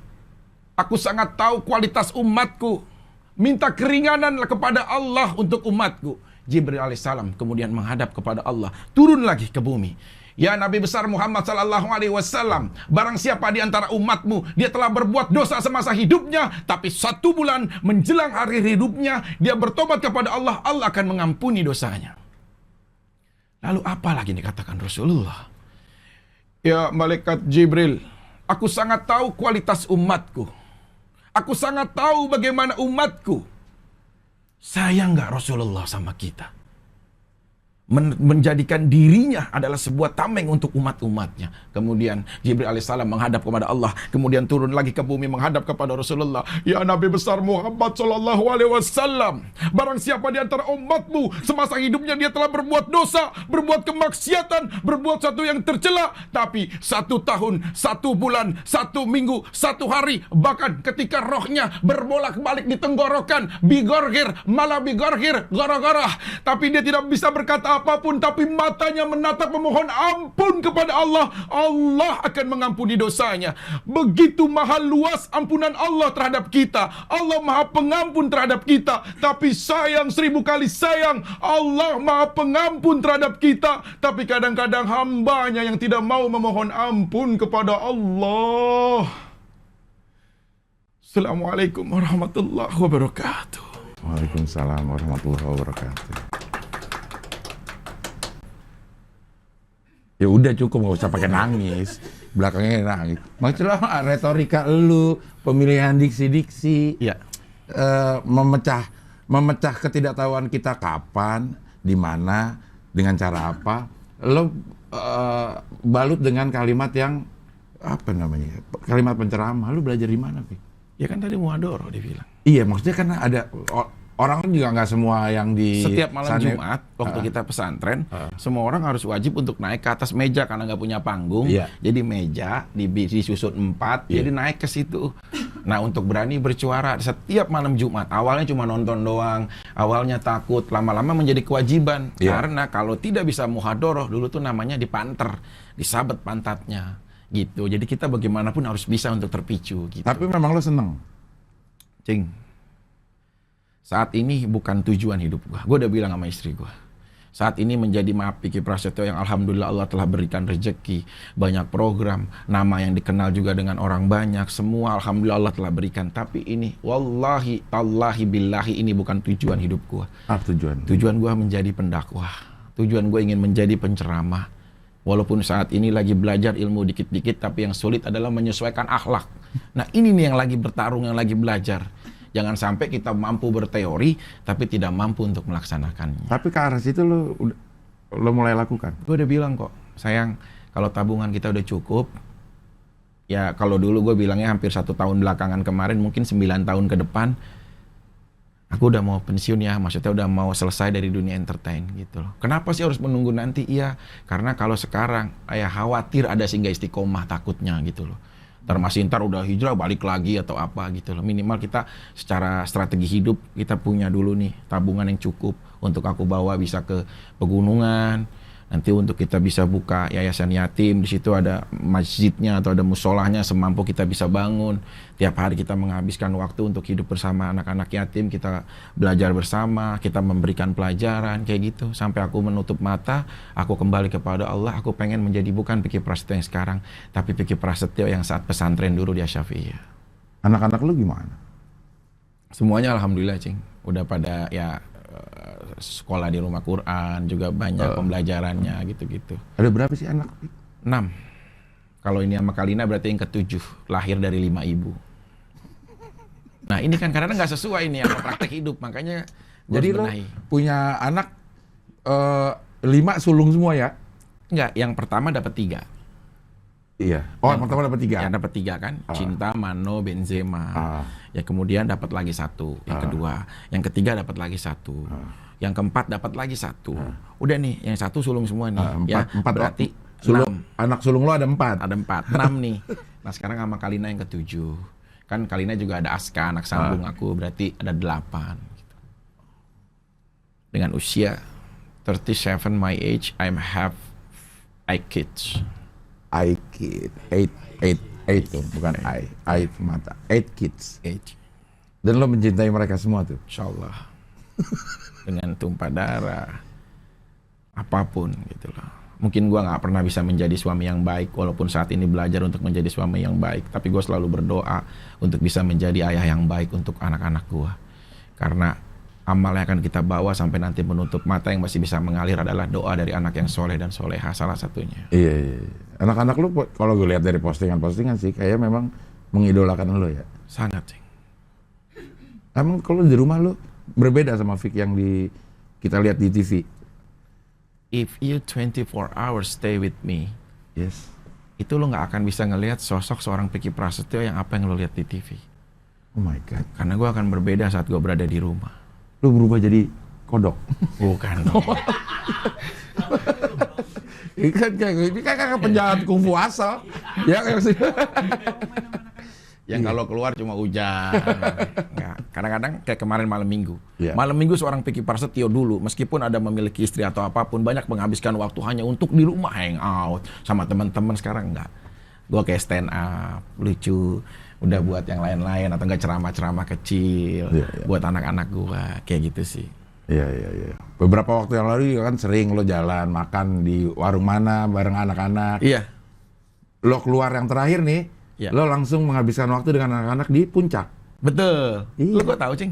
aku sangat tahu kualitas umatku. Minta keringanan kepada Allah untuk umatku. Jibril alaihissalam kemudian menghadap kepada Allah, turun lagi ke bumi. Ya Nabi besar Muhammad sallallahu alaihi wasallam, barang siapa di antara umatmu dia telah berbuat dosa semasa hidupnya, tapi 1 bulan menjelang hari hidupnya dia bertobat kepada Allah, Allah akan mengampuni dosanya. Lalu apa lagi dikatakan Rasulullah? Ya malaikat Jibril, aku sangat tahu kualitas umatku. Aku sangat tahu bagaimana umatku. Sayang nggak Rasulullah sama kita? Menjadikan dirinya adalah sebuah tameng untuk umat-umatnya. Kemudian Jibril alaihissalam menghadap kepada Allah, kemudian turun lagi ke bumi menghadap kepada Rasulullah. Ya Nabi besar Muhammad sallallahu alaihi wasallam, barang siapa di antara umatmu semasa hidupnya dia telah berbuat dosa, berbuat kemaksiatan, berbuat satu yang tercela, tapi 1 tahun, 1 bulan, 1 minggu, 1 hari, bahkan ketika rohnya berbolak-balik di tenggorokan, bigorgir, malah bigorgir, gara-gara, tapi dia tidak bisa berkata apapun, tapi matanya menatap memohon ampun kepada Allah, Allah akan mengampuni dosanya. Begitu maha luas ampunan Allah terhadap kita. Allah maha pengampun terhadap kita. Tapi sayang, 1000 kali sayang, Allah maha pengampun terhadap kita, tapi kadang-kadang hambanya yang tidak mau memohon ampun kepada Allah. Assalamualaikum warahmatullahi wabarakatuh. Waalaikumsalam warahmatullahi wabarakatuh. Ya udah cukup, nggak usah pakai nangis. Belakangnya nangis. Maksudnya retorika lu, pemilihan diksi-diksi, Ya. memecah ketidaktahuan kita kapan, di mana, dengan cara apa. Lo balut dengan kalimat yang apa namanya? Kalimat penceramah. Lu belajar di mana, Pi? Ya kan tadi muhadoroh dibilang. Iya, maksudnya karena ada orang kan juga nggak semua yang di Setiap malam Jumat waktu kita pesantren, semua orang harus wajib untuk naik ke atas meja karena nggak punya panggung. Iya. Jadi meja disusun 4, Iya. jadi naik ke situ. Nah, untuk berani bersuara setiap malam Jumat, awalnya cuma nonton doang, awalnya takut, lama-lama menjadi kewajiban. Iya. Karena kalau tidak bisa muhadoroh, dulu tuh namanya dipanter, disabet pantatnya. gitu. Jadi kita bagaimanapun harus bisa untuk terpicu gitu. Tapi memang lo seneng. Cing, saat ini bukan tujuan hidup gua. Gua udah bilang sama istri gua. Saat ini menjadi Maaf Vicky Prasetyo yang alhamdulillah Allah telah berikan rezeki, banyak program, nama yang dikenal juga dengan orang banyak, semua alhamdulillah Allah telah berikan. Tapi ini wallahi tallahi billahi ini bukan tujuan hidup gua. Apa tujuan? Tujuan gua menjadi pendakwah. Tujuan gua ingin menjadi penceramah. Walaupun saat ini lagi belajar ilmu dikit-dikit, tapi yang sulit adalah menyesuaikan akhlak. Nah ini nih yang lagi bertarung, yang lagi belajar. Jangan sampai kita mampu berteori, tapi tidak mampu untuk melaksanakannya. Tapi ke arah situ lo mulai lakukan? Gue udah bilang kok, sayang, kalau tabungan kita udah cukup, ya kalau dulu gue bilangnya hampir 1 tahun belakangan kemarin, mungkin 9 tahun ke depan, aku udah mau pensiun ya, maksudnya udah mau selesai dari dunia entertain gitu loh. Kenapa sih harus menunggu nanti? Iya, karena kalau sekarang, ya khawatir ada sehingga istiqomah takutnya gitu loh. Masih ntar udah hijrah balik lagi atau apa gitu loh. Minimal kita secara strategi hidup kita punya dulu nih tabungan yang cukup untuk aku bawa bisa ke pegunungan. Nanti untuk kita bisa buka yayasan yatim, di situ ada masjidnya atau ada musolahnya, semampu kita bisa bangun. Tiap hari kita menghabiskan waktu untuk hidup bersama anak-anak yatim, kita belajar bersama, kita memberikan pelajaran kayak gitu. Sampai aku menutup mata, aku kembali kepada Allah, aku pengen menjadi bukan Vicky Prasetyo yang sekarang, tapi Vicky Prasetyo yang saat pesantren dulu di Asy-Syafi'iyah. Anak-anak lu gimana? Semuanya alhamdulillah, Cing. Udah pada ya sekolah di rumah Quran, juga banyak pembelajarannya gitu-gitu. Ada berapa sih anak? 6. Kalau ini sama Kalina berarti yang ke-7, lahir dari 5 ibu. Nah ini kan karena nggak sesuai ini sama praktek hidup, makanya jadi lo punya anak 5 sulung semua ya? Enggak, yang pertama dapat 3. Iya. Oh, yang pertama dapat 3. Yang dapat 3 kan, Cinta, Mano, Benzema. Ya kemudian dapat lagi 1, yang kedua, yang ketiga dapat lagi 1. Yang keempat dapat lagi 1. Udah nih, yang 1 sulung semua nih. Ya, 4 berarti sulung, 6. anak sulung lo ada 4. Ada 4, 6 nih. Nah sekarang sama Kalina yang ke-7. Kan Kalina juga ada Aska, anak sambung aku, berarti ada 8. Gitu. Dengan usia 37 my age, I'm have 8 kids. I kid, 8 bukan I mata, 8 kids. 8. Dan lo mencintai mereka semua tuh? Insyaallah. Dengan tumpah darah, apapun gitu loh. Mungkin gua nggak pernah bisa menjadi suami yang baik, walaupun saat ini belajar untuk menjadi suami yang baik. Tapi gua selalu berdoa untuk bisa menjadi ayah yang baik untuk anak-anak gua. Karena amal yang akan kita bawa sampai nanti menutup mata yang masih bisa mengalir adalah doa dari anak yang soleh dan soleha, salah satunya. Iya. Anak-anak lu kalau gue lihat dari postingan sih kayak memang mengidolakan lo ya. Sangat sih. Emang kalau di rumah lu berbeda sama Vic yang kita lihat di TV? If you 24 hours stay with me, Yes. itu lo nggak akan bisa ngelihat sosok seorang Vicky Prasetyo yang apa yang lo lihat di TV. Oh my God. Karena gue akan berbeda saat gue berada di rumah. Lu berubah jadi kodok? Bukan dong. Ini kan penjahat kungfu asal. Ya kayak sih. Yang kalau keluar cuma hujan. Nggak. Kadang-kadang kayak kemarin malam minggu. Iya. Malam minggu seorang Vicky Prasetyo dulu, meskipun ada memiliki istri atau apapun, banyak menghabiskan waktu hanya untuk di rumah hangout sama teman-teman. Sekarang enggak. Gue kayak stand up, lucu. Udah buat yang lain-lain atau enggak ceramah-ceramah kecil buat anak-anak gue. Kayak gitu sih. Iya. Beberapa waktu yang lalu kan sering lo jalan makan di warung mana bareng anak-anak. Iya. Lo keluar yang terakhir nih, Iya. lo langsung menghabiskan waktu dengan anak-anak di puncak. Betul. Iya. Lo kok tahu, Cing?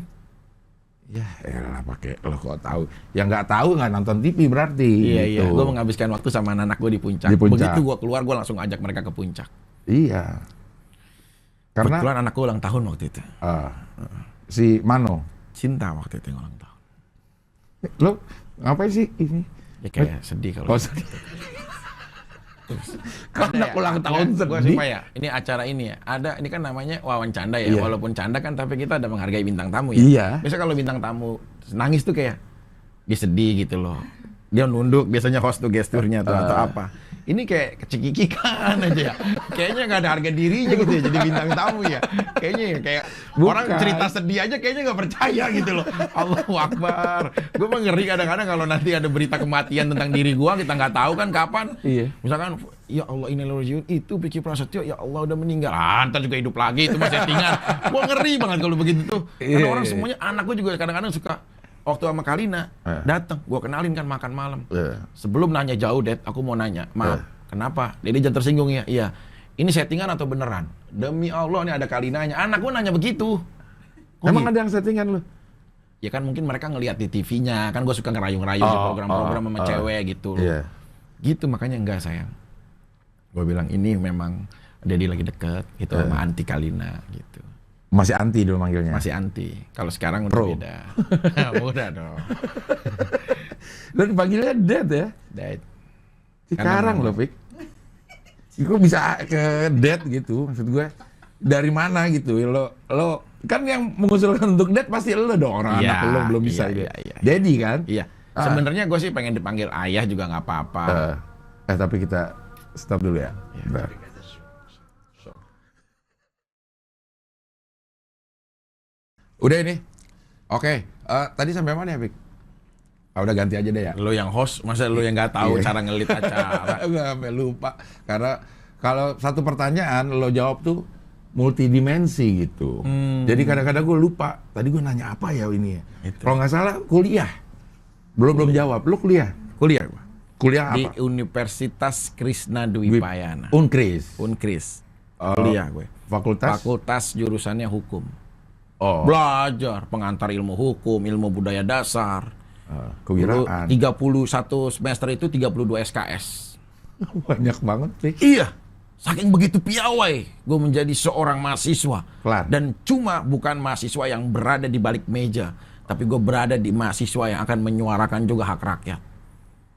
Ya elah pakai lo kok tahu. Yang nggak tahu nggak nonton TV berarti. Iya. gitu. Gue menghabiskan waktu sama anak gue di puncak. Di puncak. Begitu gue keluar, gue langsung ajak mereka ke puncak. Iya. Karena Kebetulan anak gue ulang tahun waktu itu. si Mano, Cinta waktu itu yang ulang tahun. lo ngapain sih ini? Ya kayak sedih kalau. Oh, kalau anak ulang tahun Gue sedih. sumpah ya, ini acara ini ya. Ada, ini kan namanya wawan canda ya. Iya. Walaupun canda kan, tapi kita ada menghargai bintang tamu ya. Iya. Biasa kalau bintang tamu nangis tuh kayak dia sedih gitu loh. Dia nunduk, biasanya host tuh gesturnya atau apa. Ini kayak kecekikikan aja ya. Kayaknya nggak ada harga dirinya gitu ya jadi bintang tamu ya. Kayaknya ya, kayak Bukan. orang cerita sedih aja kayaknya nggak percaya gitu loh. Allahu Akbar. Gue ngeri kadang-kadang kalau nanti ada berita kematian tentang diri gua, kita nggak tahu kan kapan. Iya. Misalkan ya Allah ini rajiun, itu Vicky Prasetyo ya Allah udah meninggal. Ntar juga hidup lagi, itu mah settingan. Gua ngeri banget kalau begitu tuh. Karena orang semuanya, anak gua juga kadang-kadang suka waktu sama Kalina datang, gua kenalin kan makan malam. Sebelum nanya jauh, Dad, aku mau nanya, maaf, kenapa? Dede jangan tersinggung ya. Iya. Ini settingan atau beneran? Demi Allah nih ada Kalinanya. Anak gua nanya begitu. Emang ada yang settingan lu? Ya kan mungkin mereka ngelihat di TV-nya, kan gue suka ngerayu-ngerayu di program-program sama cewek gitu. Gitu makanya enggak sayang. Gue bilang ini memang Dedi lagi deket gitu sama anti Kalina gitu. Masih anti dulu manggilnya? Masih anti. Kalau sekarang udah Pro. beda. Udah dong. Lo dipanggilnya Dad ya? Dad. Sekarang loh, Pik. Kok bisa ke Dad gitu? Maksud gue dari mana gitu? Lo kan yang mengusulkan untuk Dad pasti lo dong, orang anak lo belum bisa gitu. Daddy kan? Iya. Sebenarnya gue sih pengen dipanggil ayah juga nggak apa-apa. Tapi kita stop dulu ya. Udah ini. Oke. Tadi sampai mana ya, Pik? Udah ganti aja deh ya. Lo yang host, masa lo yang nggak tahu cara ngelit acara? Gue sampai lupa. Karena kalau satu pertanyaan lo jawab tuh multidimensi gitu. Jadi kadang-kadang gue lupa. Tadi gue nanya apa ya ini ya? Kalau nggak salah kuliah. Belum jawab. Lo kuliah? Kuliah gua. Kuliah Di apa? Universitas Krishna Dwi Payana. Unkris. Kuliah gue. Fakultas? Fakultas jurusannya hukum. Belajar. Belajar pengantar ilmu hukum, ilmu budaya dasar. Kewiraan. 31 semester itu 32 SKS. Banyak banget sih. Iya. Saking begitu piawai gue menjadi seorang mahasiswa. Kelar. Dan cuma bukan mahasiswa yang berada di balik meja, tapi gue berada di mahasiswa yang akan menyuarakan juga hak rakyat.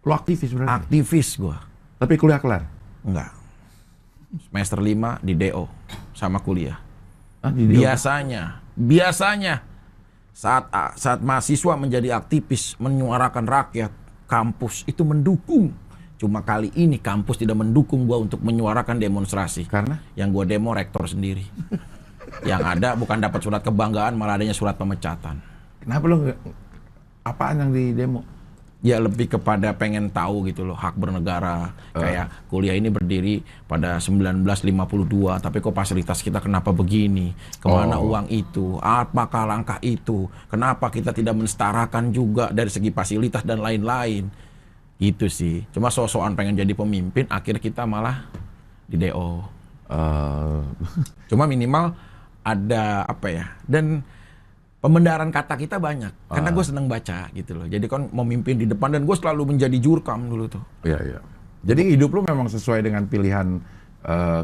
Lo aktivis berarti? Aktivis gue. Tapi kuliah kelar? Enggak. Semester 5 di DO sama kuliah. Di Biasanya saat mahasiswa menjadi aktivis menyuarakan rakyat, kampus itu mendukung. Cuma kali ini kampus tidak mendukung gua untuk menyuarakan demonstrasi. Karena? Yang gua demo rektor sendiri. Yang ada bukan dapat surat kebanggaan, malah adanya surat pemecatan. Kenapa lo nggak? Apaan yang di demo? Ya lebih kepada pengen tahu gitu loh, hak bernegara. Kayak kuliah ini berdiri pada 1952, tapi kok fasilitas kita kenapa begini? Kemana uang itu? Apakah langkah itu? Kenapa kita tidak mensetarakan juga dari segi fasilitas dan lain-lain? Gitu sih. Cuma so-soan pengen jadi pemimpin, akhirnya kita malah di DO. Cuma minimal ada apa ya? Dan pembenaran kata kita banyak. Karena gue seneng baca gitu loh. Jadi kan memimpin di depan, dan gue selalu menjadi jurkam dulu tuh. Iya. Jadi hidup lo memang sesuai dengan pilihan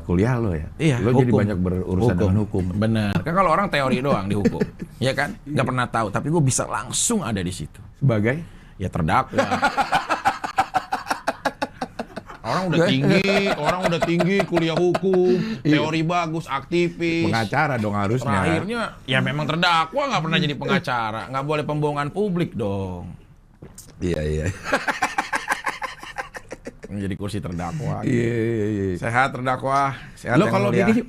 kuliah lo ya? Iya, lo hukum. jadi banyak berurusan dengan hukum. Bener. Kan kalau orang teori doang di hukum. Ya kan? Nggak pernah tahu. Tapi gue bisa langsung ada di situ. Sebagai? Ya terdakwa. Orang udah tinggi, kuliah hukum, teori bagus, aktivis. Pengacara dong harusnya. Terakhirnya, ya memang terdakwa, nggak pernah jadi pengacara. Nggak boleh pembohongan publik dong. Iya. Menjadi kursi terdakwa. Iya. Sehat terdakwa. Sehat Lo yang kalau mulia. ini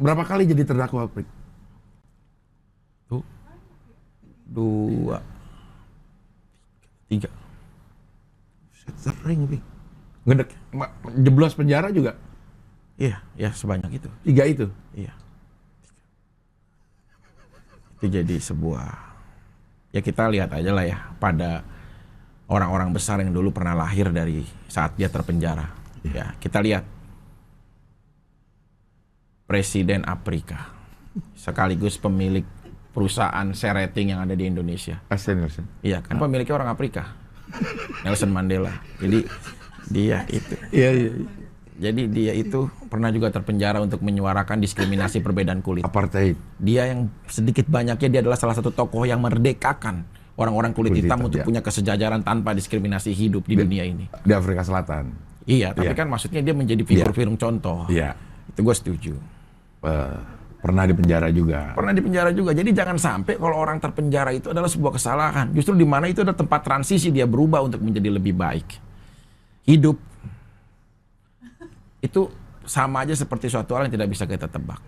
berapa kali jadi terdakwa, Prik? Tuh. 2 3. Sering, Prik. Ngedek, jeblos penjara juga? Iya, ya sebanyak itu. 3 itu? Iya. Itu jadi sebuah, ya kita lihat aja lah ya pada orang-orang besar yang dulu pernah lahir dari saat dia terpenjara. Ya, kita lihat Presiden Afrika sekaligus pemilik perusahaan serating yang ada di Indonesia. Nelson. Iya, kan pemiliknya orang Afrika. Nelson Mandela. Jadi dia itu. Iya. Jadi dia itu pernah juga terpenjara untuk menyuarakan diskriminasi perbedaan kulit. Apartheid. Dia yang sedikit banyaknya dia adalah salah satu tokoh yang merdekakan orang-orang kulit hitam untuk punya kesejajaran tanpa diskriminasi hidup di dunia ini. Di Afrika Selatan. Iya, tapi kan maksudnya dia menjadi figur-figur contoh. Iya. Itu gue setuju. Pernah di penjara juga. Pernah di penjara juga. Jadi jangan sampai kalau orang terpenjara itu adalah sebuah kesalahan. Justru di mana itu adalah tempat transisi dia berubah untuk menjadi lebih baik. Hidup itu sama aja seperti suatu hal yang tidak bisa kita tebak.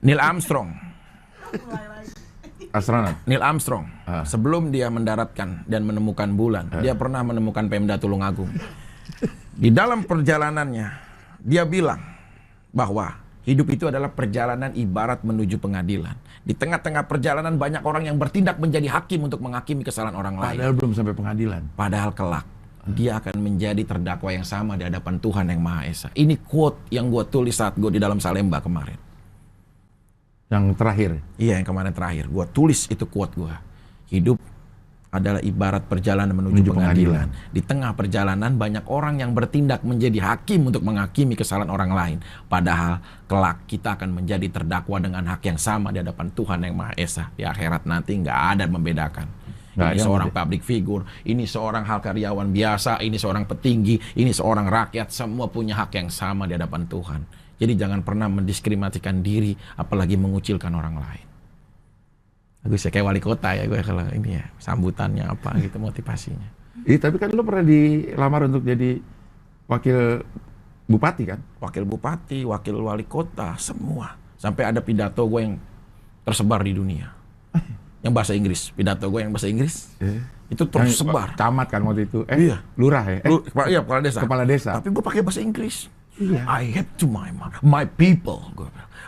Neil Armstrong. Astronot. Neil Armstrong sebelum dia mendaratkan dan menemukan bulan, dia pernah menemukan Pemda Tulungagung. Di dalam perjalanannya, dia bilang bahwa hidup itu adalah perjalanan ibarat menuju pengadilan. Di tengah-tengah perjalanan banyak orang yang bertindak menjadi hakim untuk menghakimi kesalahan orang lain. Padahal belum sampai pengadilan. Padahal kelak, dia akan menjadi terdakwa yang sama di hadapan Tuhan yang Maha Esa. Ini quote yang gue tulis saat gue di dalam Salemba kemarin. Yang terakhir. Iya, yang kemarin terakhir. Gue tulis itu quote gue. Hidup adalah ibarat perjalanan menuju pengadilan. Di tengah perjalanan banyak orang yang bertindak menjadi hakim untuk menghakimi kesalahan orang lain. Padahal kelak kita akan menjadi terdakwa dengan hak yang sama di hadapan Tuhan yang Maha Esa. Di akhirat nanti nggak ada membedakan. Ini seorang public figure, ini seorang hal karyawan biasa, ini seorang petinggi, ini seorang rakyat, semua punya hak yang sama di hadapan Tuhan. Jadi jangan pernah mendiskriminasikan diri, apalagi mengucilkan orang lain. Gue kayak wali kota ya gue kalau ini ya, sambutannya apa gitu, motivasinya. Tapi kan lo pernah dilamar untuk jadi wakil bupati kan? Wakil bupati, wakil wali kota, semua. Sampai ada pidato gue yang tersebar di dunia. Yang bahasa Inggris, pidato gue yang bahasa Inggris. Itu tersebar. Camat kan waktu itu. Iya. Lurah ya? Iya, kepala desa. Kepala desa. Tapi gue pakai bahasa Inggris. Iya. I have to my people.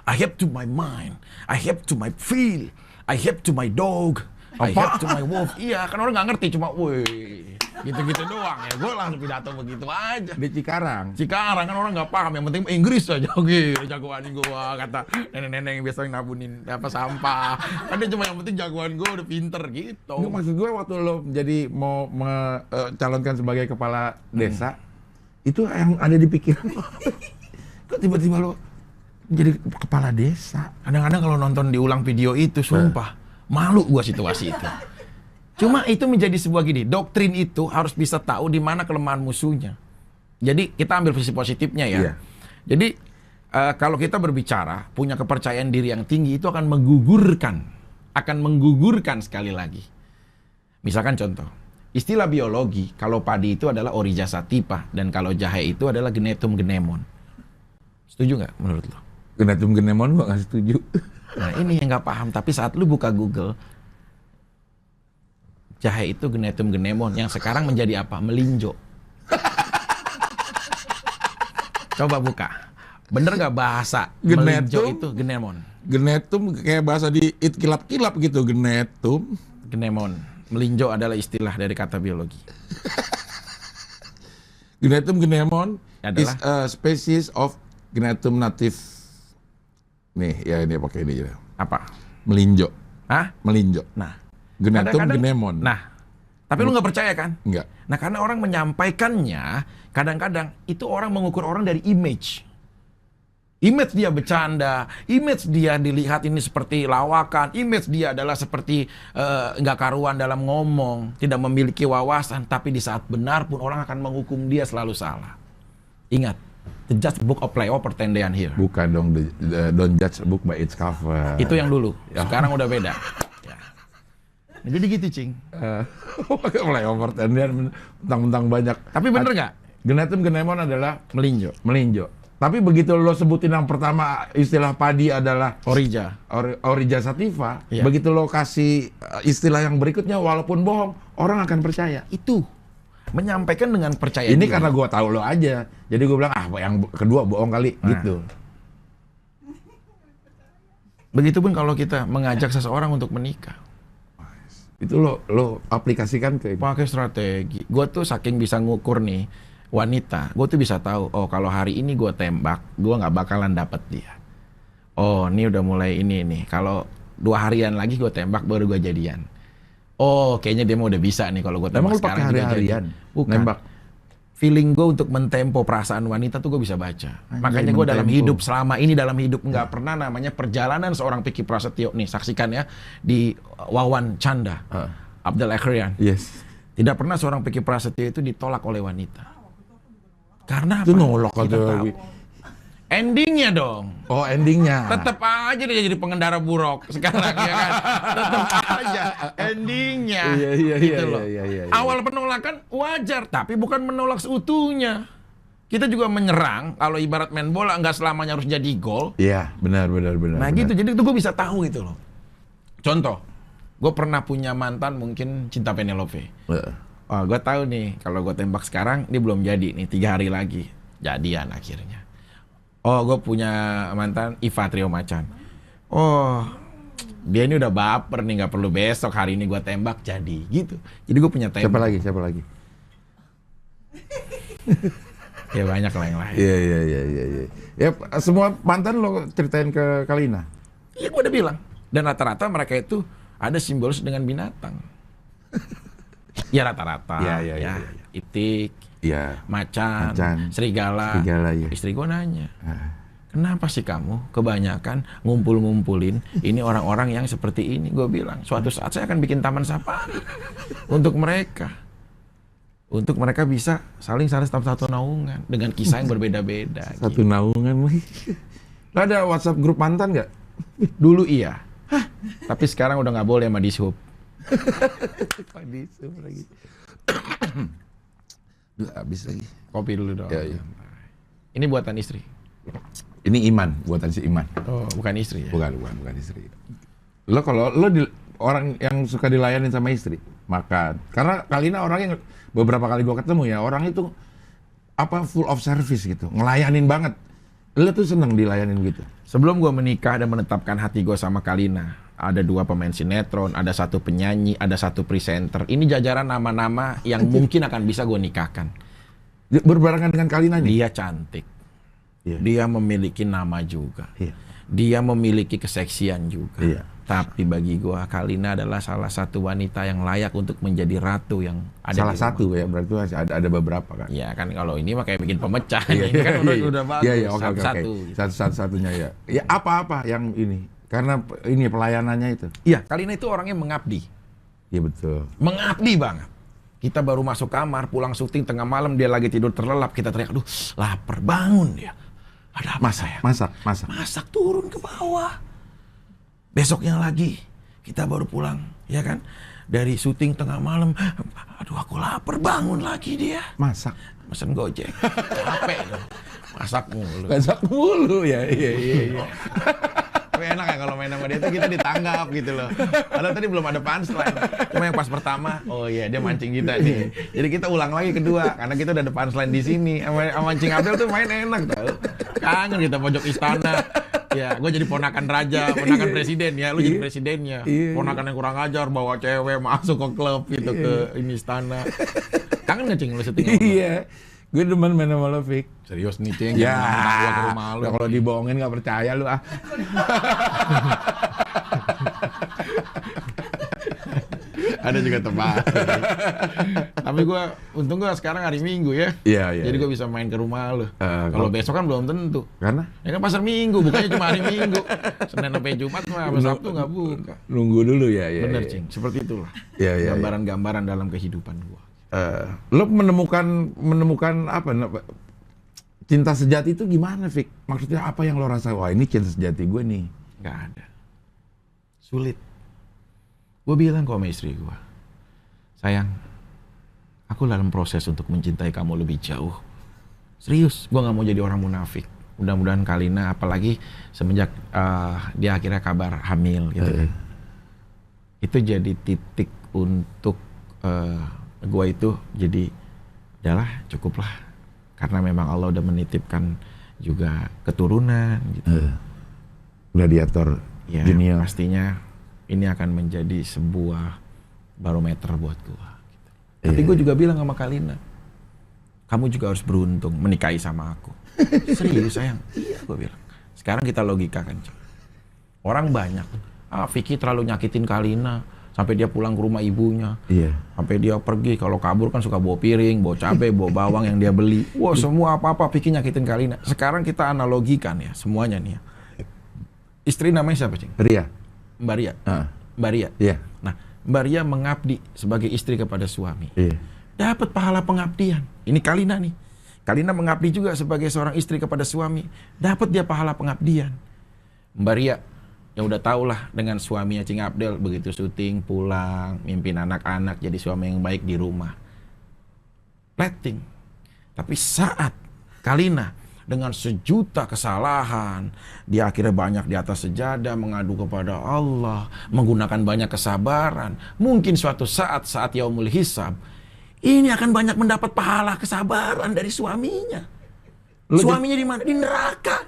I have to my mind. I have to my feel. I have to my dog. I have to my wolf. Iya, kan orang nggak ngerti, cuma woi gitu-gitu doang ya. Gue langsung pidato begitu aja. Di Cikarang. Cikarang kan orang nggak paham, yang penting Inggris aja. Oke, jagoan gue, kata nenek-nenek yang biasa nabunin apa sampah. Kan dia cuma yang penting jagoan gue udah pinter gitu. Nggak, maksud gue waktu lo jadi mau mencalonkan sebagai kepala desa, itu yang ada di pikiran lo. Kok tiba-tiba lo jadi kepala desa? Kadang-kadang kalau nonton diulang video itu, sumpah malu gua situasi itu. Cuma itu menjadi sebuah gini, doktrin itu harus bisa tahu di mana kelemahan musuhnya. Jadi kita ambil sisi positifnya ya. Iya. Jadi kalau kita berbicara punya kepercayaan diri yang tinggi, itu akan menggugurkan sekali lagi. Misalkan contoh, istilah biologi, kalau padi itu adalah Oryza sativa dan kalau jahe itu adalah Genetum genemon. Setuju nggak menurut lo? Genetum genemon gua nggak setuju. Nah ini yang nggak paham, tapi saat lu buka Google, jahe itu Genetum genemon, yang sekarang menjadi apa? Melinjo. Coba buka. Bener nggak bahasa melinjo itu genemon? Genetum kayak bahasa di kilap-kilap gitu, genetum. Genemon. Melinjo adalah istilah dari kata biologi. Genetum genemon is Adalah a species of Genetum native. Nih, ya ini pakai ini ya. apa? Melinjo. Hah? Melinjo. Nah, Genetum kadang-kadang- genemon. Nah, tapi lu nggak percaya kan? Enggak. Nah, karena orang menyampaikannya, kadang-kadang itu orang mengukur orang dari image. Image dia bercanda, image dia dilihat ini seperti lawakan, image dia adalah seperti nggak karuan dalam ngomong, tidak memiliki wawasan, tapi di saat benar pun orang akan menghukum dia selalu salah. Ingat, the judge book of play pertendean here. Bukan dong, don't judge a book by its cover. Itu yang dulu, sekarang udah beda. Ya. Nah, jadi gitu, Cing. Flyover tendian mentang-mentang banyak. Tapi bener nggak? Genetum genemon adalah Melinjo. melinjo. Tapi begitu lo sebutin yang pertama istilah padi adalah Oryza. Oryza sativa, Iya. begitu lo kasih istilah yang berikutnya walaupun bohong, orang akan percaya. Itu menyampaikan dengan percaya Ini diri. karena gua tahu lo aja. Jadi gua bilang yang kedua bohong kali Nah. gitu. Begitupun kalau kita mengajak seseorang untuk menikah. Itu lo aplikasikan ke Pakai strategi. Gue tuh saking bisa ngukur nih wanita, gue tuh bisa tahu, oh kalau hari ini gue tembak, gue nggak bakalan dapet dia. Oh ini udah mulai ini nih. Kalau 2 harian lagi gue tembak baru gue jadian. Oh kayaknya dia mau udah bisa nih kalau gue tembak Emang lo pakai sekarang juga hari-harian jadi. Bukan. nembak? Feeling gue untuk mentempo perasaan wanita tuh gue bisa baca. Anjay, Makanya gue dalam mentempo. hidup, selama ini dalam hidup nggak pernah namanya perjalanan seorang Piki Prasetyo. Nih saksikan ya di Wawan Canda, Abdul Akhrian. Yes. Tidak pernah seorang Piki Prasetyo itu ditolak oleh wanita. Karena apa? Itu nolak Kita aja. tahu. Endingnya dong. Oh, endingnya. Tetap aja dia jadi pengendara buruk sekarang ya kan. Tetap aja endingnya. Iya, gitu loh. iya. Awal penolakan wajar, tapi bukan menolak seutuhnya. Kita juga menyerang, kalau ibarat main bola nggak selamanya harus jadi gol. Iya, benar. Nah benar. gitu, jadi itu gue bisa tahu gitu loh. Contoh, gue pernah punya mantan mungkin cinta Penelope. Oh, gue tahu nih, kalau gue tembak sekarang, dia belum jadi nih, 3 hari lagi. Jadian akhirnya. Oh, gue punya mantan Iva Trio Macan. Oh, dia ini udah baper nih, nggak perlu besok, hari ini gue tembak, jadi gitu. Jadi gue punya tembak. Siapa lagi? Ya banyak lah yang lain. Iya. Ya, semua mantan lo ceritain ke Kalina? Iya, gue udah bilang. Dan rata-rata mereka itu ada simbolis dengan binatang. Ya rata-rata. Iya. Itik, Iya. macan, serigala. Ya. Istri gue nanya, kenapa sih kamu kebanyakan ngumpul-ngumpulin ini orang-orang yang seperti ini? Gue bilang, suatu saat saya akan bikin taman safari untuk mereka. Untuk mereka bisa saling satu naungan dengan kisah yang berbeda-beda. Satu naungan lagi. Lo ada WhatsApp grup mantan nggak? Dulu iya. Tapi sekarang udah nggak boleh sama Dishub. Dishub lagi. Duh, habis lagi. Kopi dulu dong. Ya. Ini buatan istri. Ini Iman, buatan si Iman. Oh, bukan istri ya? Bukan istri. Lo kalau lo orang yang suka dilayanin sama istri, makan. Karena Kalina orang yang beberapa kali gua ketemu ya, orang itu full of service gitu, ngelayanin banget. Lo tuh seneng dilayanin gitu. Sebelum gue menikah dan menetapkan hati gue sama Kalina, ada 2 pemain sinetron, ada 1 penyanyi, ada 1 presenter. Ini jajaran nama-nama yang mungkin akan bisa gue nikahkan. Berbarengan dengan Kalina nih? Dia cantik. Dia memiliki nama juga. Dia memiliki keseksian juga. Tapi bagi gue, Kalina adalah salah satu wanita yang layak untuk menjadi ratu yang ada salah satu ya, berarti masih ada beberapa kan? Ya kan, kalau ini mah kayak bikin pemecah. Ini kan udah bagus. Iya, oke. Satu-satunya ya. Ya apa-apa yang ini. Karena ini pelayanannya itu. Iya, Kalina itu orangnya mengabdi. Iya betul. Mengabdi banget. Kita baru masuk kamar, pulang syuting tengah malam, dia lagi tidur terlelap, kita teriak, aduh lapar, bangun dia. Ada apa sayang? Masak turun ke bawah. Besoknya lagi, kita baru pulang, ya kan? Dari syuting tengah malam, aduh aku lapar, bangun lagi dia. Masak? Mesen Gojek. Capek dong. Masak mulu ya, iya. Tapi enak ya kalau main sama dia tuh kita ditanggap gitu loh. Padahal tadi belum ada punchline. Cuma yang pas pertama, oh iya dia mancing kita nih. Jadi kita ulang lagi kedua, karena kita udah ada punchline di sini. Sama Cing Abdel tuh main enak tau. Kangen kita pojok istana. Ya, gue jadi ponakan raja, ponakan presiden ya, lu jadi presidennya. Ponakan yang kurang ajar, bawa cewek masuk ke klub gitu, ke ini istana. Kangen nggak Cing lu syuting? Iya, gue demen main sama lo, Fik. Serius nih Cing, ya, gue ke rumah lu. Kalau dibohongin nggak percaya lu ah. Ada juga tempat. Tapi gue, untung gue sekarang hari Minggu ya. Iya. Jadi gue bisa main ke rumah lu. Kalau besok kan belum tentu. Karena? Ya kan pasar Minggu, bukannya cuma hari Minggu. Senin sampai Jumat mah, Sabtu nggak buka. Nunggu dulu ya. Bener Cing, seperti itulah. Iya. Gambaran-gambaran dalam kehidupan gue. Lo menemukan apa? Cinta sejati itu gimana, Fik? Maksudnya apa yang lo rasa? Wah ini cinta sejati gue nih. Nggak ada. Sulit. Gue bilang sama istri gue, sayang, aku dalam proses untuk mencintai kamu lebih jauh. Serius, gue gak mau jadi orang munafik. Mudah-mudahan Kalina, apalagi semenjak dia akhirnya kabar hamil gitu. Itu jadi titik untuk gue itu jadi, adalah cukuplah. Karena memang Allah udah menitipkan juga keturunan gitu. Udah diatur ya, junior. Pastinya ini akan menjadi sebuah barometer buat gua. Gitu. Tapi gue juga bilang sama Kalina, kamu juga harus beruntung menikahi sama aku. Serius sayang? Iya, gue bilang. Sekarang kita logikakan. Orang banyak, Vicky terlalu nyakitin Kalina sampai dia pulang ke rumah ibunya. Iya. Sampai dia pergi, kalau kabur kan suka bawa piring, bawa cabai, bawa bawang yang dia beli. Wah, semua apa-apa Vicky nyakitin Kalina. Sekarang kita analogikan ya semuanya nih ya. Istri namanya siapa, Cing? Ria. Mbak Ria. Mbak Ria. Iya. Nah, Mbak Ria mengabdi sebagai istri kepada suami. Iya. Dapat pahala pengabdian. Ini Kalina nih. Kalina mengabdi juga sebagai seorang istri kepada suami. Dapat dia pahala pengabdian. Mbak Ria, yang udah tau lah dengan suaminya Cing Abdel, begitu syuting, pulang, mimpin anak-anak, jadi suami yang baik di rumah. Plating. Tapi saat Kalina dengan sejuta kesalahan, dia akhirnya banyak di atas sejadah, mengadu kepada Allah, menggunakan banyak kesabaran. Mungkin suatu saat yaumul hisab, ini akan banyak mendapat pahala kesabaran dari suaminya. Suaminya di mana? Di neraka.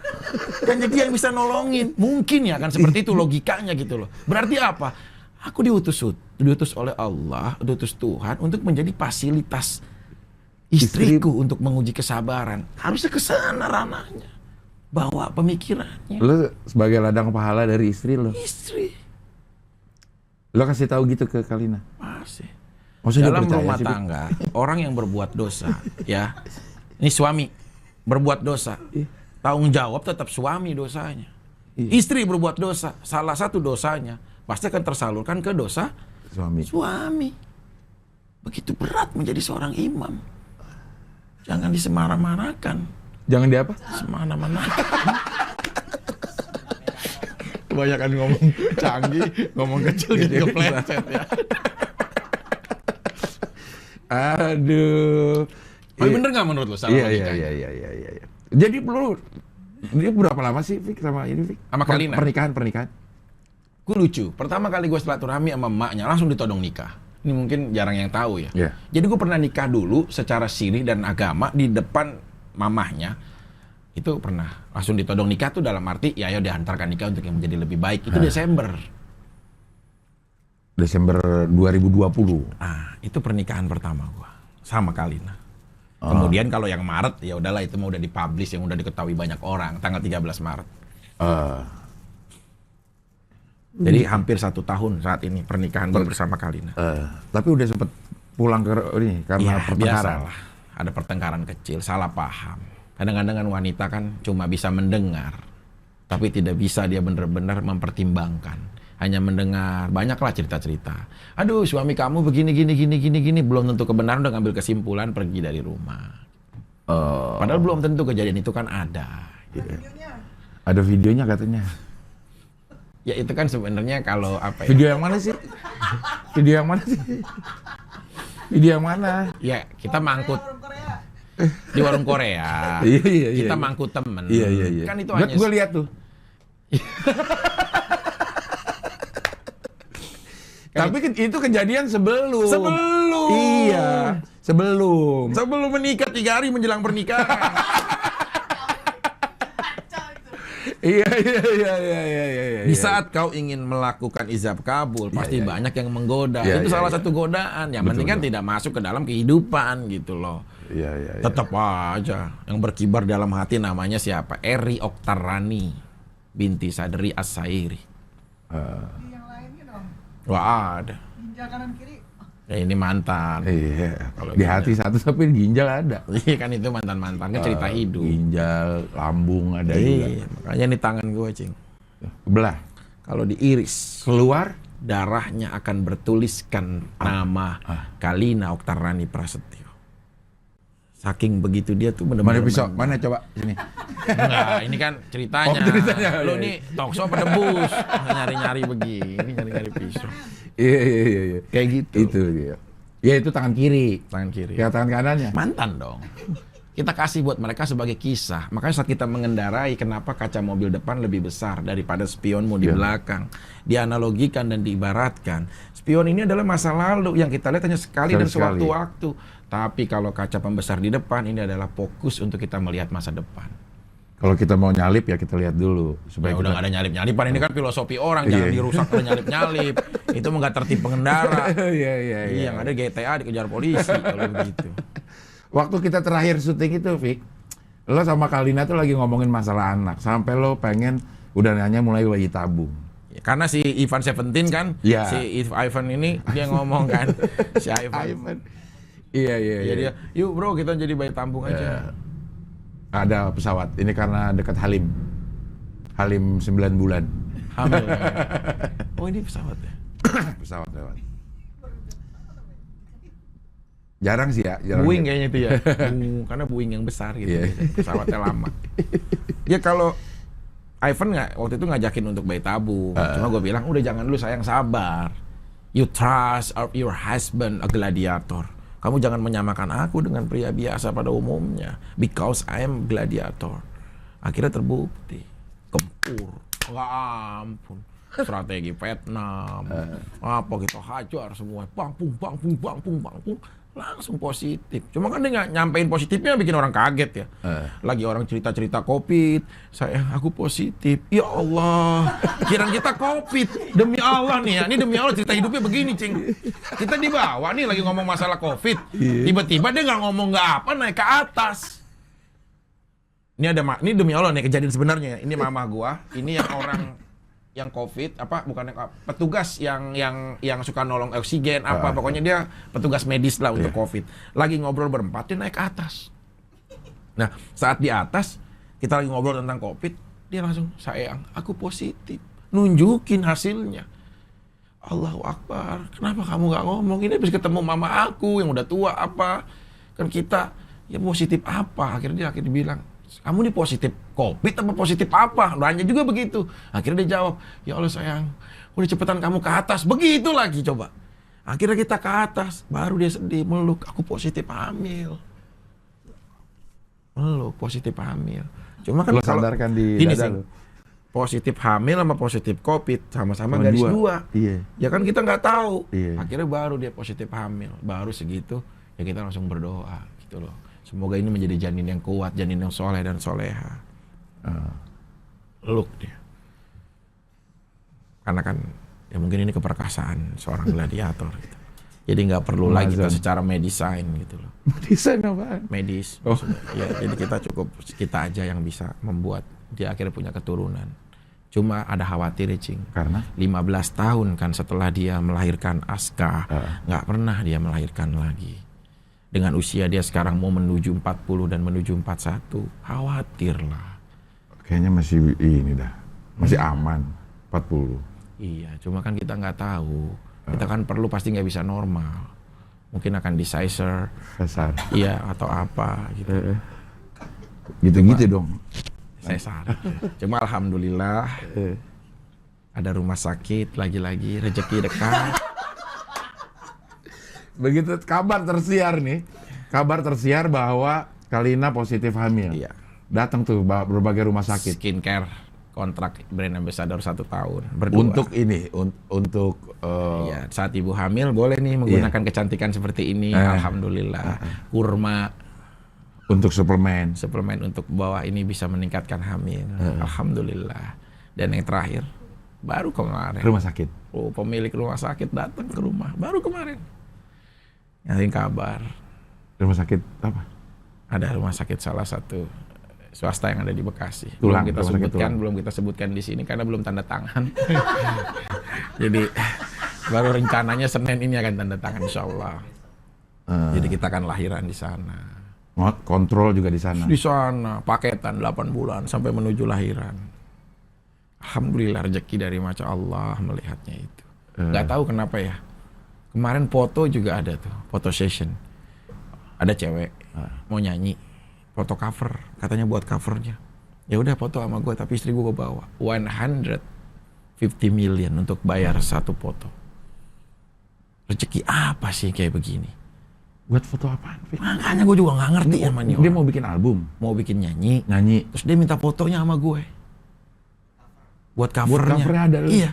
Dan jadi yang bisa nolongin. Mungkin ya kan seperti itu logikanya gitu loh. Berarti apa? Aku diutus oleh Allah, diutus Tuhan untuk menjadi fasilitas istriku untuk menguji kesabaran. Harusnya ke sana ranahnya. Bawa pemikirannya. Lo sebagai ladang pahala dari istri lo. Istri. Lo kasih tahu gitu ke Kalina. Masih. Maksudnya Dalam dia percaya rumah sih, Fik? tangga, orang yang berbuat dosa, ya. Ini suami berbuat dosa. Tanggung jawab tetap suami dosanya. Istri berbuat dosa, salah satu dosanya pasti akan tersalurkan ke dosa suami. Begitu berat menjadi seorang imam. Jangan disemara-marakan. Jangan di apa? Semana-manakan. Kebanyakan ngomong canggih, ngomong kecil jadi kepleset ya. Aduh. Tapi bener nggak menurut lo? Iya. Jadi lu dia berapa lama sih Fik sama ini Fik? Sama Kalina? Pernikahan. Gue lucu. Pertama kali gue silaturahmi sama emaknya langsung ditodong nikah. Ini mungkin jarang yang tahu ya. Iya. Jadi gue pernah nikah dulu secara siri dan agama di depan mamahnya. Itu pernah langsung ditodong nikah tuh dalam arti ya ayo diantarkan nikah untuk yang menjadi lebih baik. Itu Desember 2020. Ah, itu pernikahan pertama gua sama Kalina. Kemudian kalau yang Maret ya udahlah itu mau udah dipublish yang udah diketahui banyak orang tanggal 13 Maret. Jadi hampir 1 tahun saat ini pernikahan gua bersama Kalina. Tapi udah sempet pulang ke ini karena Ya, pertengkaran. biasalah. Ada pertengkaran kecil, salah paham. Kadang-kadang kan wanita kan cuma bisa mendengar, tapi tidak bisa dia benar-benar mempertimbangkan. Hanya mendengar, banyaklah cerita-cerita. Aduh, suami kamu begini, gini. Belum tentu kebenaran, udah ngambil kesimpulan pergi dari rumah. Padahal belum tentu kejadian itu kan ada. Ada videonya katanya. Ya itu kan sebenarnya kalau apa ya? Video yang mana sih? Video yang mana sih? Video yang mana? Ya kita mangkut di warung Korea. Iya. Kita mangkut temen. Iya. Kan itu hanya. Gue lihat tuh. Tapi itu kejadian sebelum. Iya, sebelum. Sebelum menikah 3 hari menjelang pernikahan. Iya. Di saat kau ingin melakukan ijab kabul, pasti banyak yang menggoda. Itu salah satu godaan. Yang penting kan tidak masuk ke dalam kehidupan gitu loh. Iya. Tetap aja yang berkibar dalam hati namanya siapa? Eri Oktarani binti Sadri As-Sairi. Yang lainnya dong. Wah ada. Ginjal kanan kiri. Ya ini mantan. Iya. Kalau Di ginjal. hati satu tapi di ginjal ada. Iya kan itu mantan-mantan kan cerita hidup. Ginjal, lambung ada juga. Iya, makanya ini tangan gue, Cing. Belah. Kalau diiris, Keluar. darahnya akan bertuliskan nama Kalina Oktarani Prasetyo. Saking begitu dia tuh Mana benar-benar. pisau? Mana coba sini. Enggak, ini kan ceritanya. Oh, ceritanya. Lu Iya. nih talkshow apa debus? Nyari-nyari begini, nyari-nyari pisau. Iya. Kayak gitu. Itu dia. Ya itu tangan kiri. Tangan kiri. Ya tangan kanannya. Mantan dong. Kita kasih buat mereka sebagai kisah. Makanya saat kita mengendarai, kenapa kaca mobil depan lebih besar daripada spionmu di belakang. Dianalogikan dan diibaratkan. Spion ini adalah masa lalu yang kita lihat hanya sekali dan Sekali. sewaktu-waktu. Tapi kalau kaca pembesar di depan, ini adalah fokus untuk kita melihat masa depan. Kalau kita mau nyalip ya kita lihat dulu supaya Ya udah kita... nggak ada nyalip-nyalipan, ini kan filosofi orang, jangan Iya. dirusak oleh nyalip-nyalip. Itu nggak tertib pengendara. Iya. Iya, nggak ada GTA dikejar polisi kalau begitu. Waktu kita terakhir syuting itu, Fik, lo sama Kalina tuh lagi ngomongin masalah anak. Sampai lo pengen udah nanya mulai bayi tabung. Ya, karena si Ivan Seventeen kan, Ya. si Ivan ini dia ngomong kan, si Ivan. Iya. Ya dia, yuk bro kita jadi bayi tampung aja. Ada pesawat. Ini karena dekat Halim. Halim 9 bulan. Hamil. Oh ini pesawat ya? Pesawat lewat. Jarang sih ya. Jarang Boeing ya. kayaknya itu ya. Karena Boeing yang besar gitu. Iya. Pesawatnya lama. Ya kalau Ivan waktu itu ngajakin untuk bayi tabung. Cuma gue bilang udah jangan dulu sayang, sabar. You trust your husband a gladiator. Kamu jangan menyamakan aku dengan pria biasa pada umumnya. Because I am gladiator. Akhirnya terbukti. Gempur. Nggak ampun. Strategi Vietnam. Apa kita hajar semua. Bang pung. Langsung positif. Cuma kan dia nggak nyampein positifnya bikin orang kaget ya. Lagi orang cerita-cerita COVID, sayang aku positif. Ya Allah, kiraan kita COVID. Demi Allah nih ya, ini demi Allah cerita hidupnya begini, Cing. Kita di bawah nih lagi ngomong masalah COVID. Tiba-tiba dia nggak ngomong nggak apa, naik ke atas. Ini demi Allah nih kejadian sebenarnya. Ini mama gua, ini yang orang yang COVID petugas yang suka nolong oksigen pokoknya dia petugas medis lah untuk COVID. Lagi ngobrol berempat dia naik ke atas. Nah, saat di atas kita lagi ngobrol tentang COVID, dia langsung, sayang, aku positif. Nunjukin hasilnya. Allahu Akbar. Kenapa kamu nggak ngomong? Ini habis ketemu mama aku yang udah tua apa? Kan kita ya positif apa? Akhirnya dia bilang, kamu ini positif COVID apa positif apa? Nanya juga begitu. Akhirnya dia jawab, ya Allah sayang, udah cepetan kamu ke atas. Begitu lagi coba. Akhirnya kita ke atas, baru dia sedih, meluk, aku positif hamil. Meluk, positif hamil. Cuma kan lo sadarkan di dada lo. Positif hamil sama positif COVID sama-sama garis dua. Iya. Ya kan kita nggak tahu. Iya. Akhirnya baru dia positif hamil. Baru segitu, ya kita langsung berdoa gitu loh. Semoga ini menjadi janin yang kuat, janin yang soleh dan soleha. Look dia. Karena kan, ya mungkin ini keperkasaan seorang gladiator gitu. Jadi nggak perlu lagi kita secara medisain gitu loh. Medisain apaan? Medis. Ya, jadi kita aja yang bisa membuat dia akhirnya punya keturunan. Cuma ada khawatir, Cing. Karena? 15 tahun kan setelah dia melahirkan Aska, nggak pernah dia melahirkan lagi. Dengan usia dia sekarang mau menuju 40 dan menuju 41, khawatir lah. Kayaknya masih ini dah, masih aman, 40. Iya, cuma kan kita nggak tahu. Kita kan perlu pasti nggak bisa normal. Mungkin akan di Caesar. Iya, atau apa gitu. Gitu-gitu dong. Caesar. Cuma alhamdulillah ada rumah sakit lagi-lagi, rezeki dekat. Begitu kabar tersiar bahwa Kalina positif hamil. Iya. Datang tuh berbagai rumah sakit. Skincare kontrak brand ambassador 1 tahun berdua. Untuk iya, saat ibu hamil boleh nih menggunakan kecantikan seperti ini. Alhamdulillah. Kurma untuk suplemen untuk bawah ini bisa meningkatkan hamil. Alhamdulillah. Dan yang terakhir baru kemarin rumah sakit. Pemilik rumah sakit datang ke rumah baru kemarin. Ngasih kabar. Rumah sakit apa? Ada rumah sakit salah satu swasta yang ada di Bekasi. Tulang, belum kita sebutkan di sini karena belum tanda tangan. Jadi baru rencananya Senin ini akan tanda tangan insyaallah. Jadi kita akan lahiran di sana. Kontrol juga di sana. Di sana paketan 8 bulan sampai menuju lahiran. Alhamdulillah rezeki dari Masya Allah melihatnya itu. Gak tahu kenapa ya. Kemarin foto juga ada tuh, foto session. Ada cewek mau nyanyi, foto cover, katanya buat covernya. Ya udah foto sama gue, tapi istri gue bawa 150 million untuk bayar satu foto. Rezeki apa sih kayak begini? Buat foto apaan? Makanya gue juga nggak ngerti sama nih. Dia mau bikin album, mau bikin nyanyi, terus dia minta fotonya sama gue. Buat covernya. Ada lu. Iya,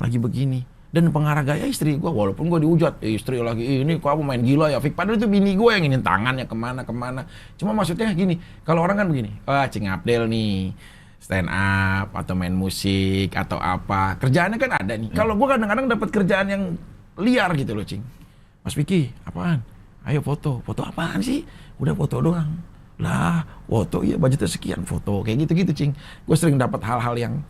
lagi begini. Dan pengarah gaya istri gue, walaupun gue dihujat, istri lagi ini kok aku main gila ya, Fik. Padahal itu bini gue yang ingin tangannya kemana. Cuma maksudnya gini, kalau orang kan begini, Cing Abdel nih, stand up, atau main musik, atau apa. Kerjaannya kan ada nih. Kalau gue kadang-kadang dapat kerjaan yang liar gitu loh, Cing. Mas Vicky, apaan? Ayo foto apaan sih? Udah foto doang. Lah, foto ya budgetnya sekian foto, kayak gitu-gitu, Cing. Gue sering dapat hal-hal yang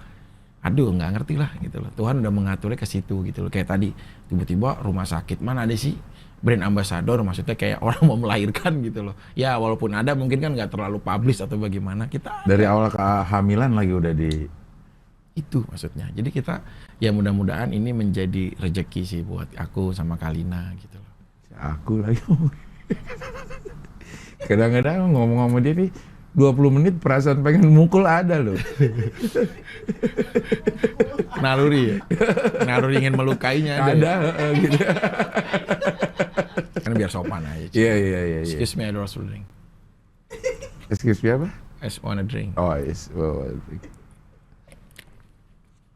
aduh nggak ngerti lah gitu loh. Tuhan udah mengaturnya ke situ gitu loh. Kayak tadi tiba-tiba rumah sakit mana ada sih brand ambassador, maksudnya kayak orang mau melahirkan gitu loh. Ya walaupun ada mungkin kan nggak terlalu publish atau bagaimana. Kita dari awal kehamilan lagi udah di itu maksudnya. Jadi kita ya mudah-mudahan ini menjadi rezeki sih buat aku sama Kalina gitu loh. Aku lagi kadang-kadang ngomong-ngomong dia nih 20 menit perasaan pengen mukul ada loh. Naluri ingin melukainya ada gitu. Kan biar sopan aja. Iya. Excuse me, I want a drink. Excuse me apa? I want a drink. Oh, yes.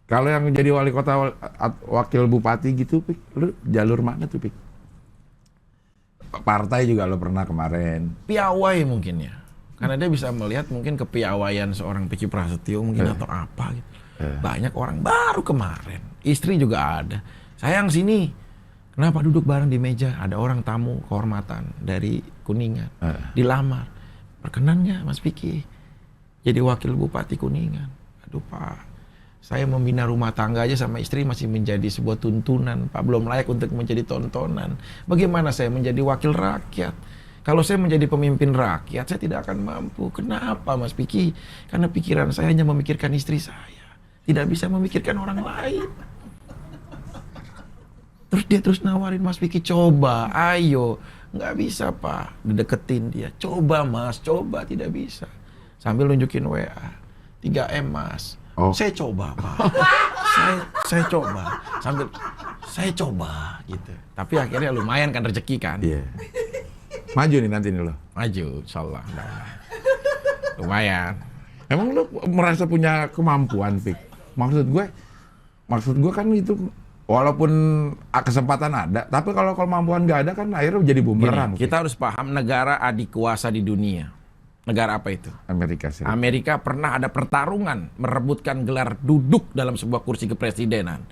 Kalau yang jadi wali kota wakil bupati gitu, Pik, lu jalur mana tuh, Pik? partai juga lo pernah kemarin. Piawai mungkin ya. Karena dia bisa melihat mungkin kepiawaian seorang Vicky Prasetyo mungkin atau apa gitu. Banyak orang baru kemarin. Istri juga ada. Sayang sini. Kenapa duduk bareng di meja? Ada orang tamu kehormatan dari Kuningan. Dilamar. Perkenan nggak Mas Vicky? Jadi wakil Bupati Kuningan. Aduh Pak, saya membina rumah tangga aja sama istri masih menjadi sebuah tuntunan. Pak, belum layak untuk menjadi tontonan. Bagaimana saya menjadi wakil rakyat? Kalau saya menjadi pemimpin rakyat, saya tidak akan mampu. Kenapa Mas Vicky? Karena pikiran saya hanya memikirkan istri saya. Tidak bisa memikirkan orang lain. Terus dia terus nawarin, Mas Vicky coba, ayo. Nggak bisa Pak, dideketin dia. Coba Mas, coba, tidak bisa. Sambil nunjukin WA. 3M Mas. Oh. Saya coba Pak. saya coba. Sambil, saya coba gitu. Tapi akhirnya lumayan kan rezeki kan. Iya. Maju nih nanti nih lo. Maju, insyaallah. Lumayan. Emang lo merasa punya kemampuan, Vic? Maksud gue kan itu walaupun kesempatan ada, tapi kalau kemampuan nggak ada kan akhirnya jadi bumerang. Gini, kita harus paham negara adik kuasa di dunia. Negara apa itu? Amerika Serikat. Amerika pernah ada pertarungan merebutkan gelar duduk dalam sebuah kursi kepresidenan.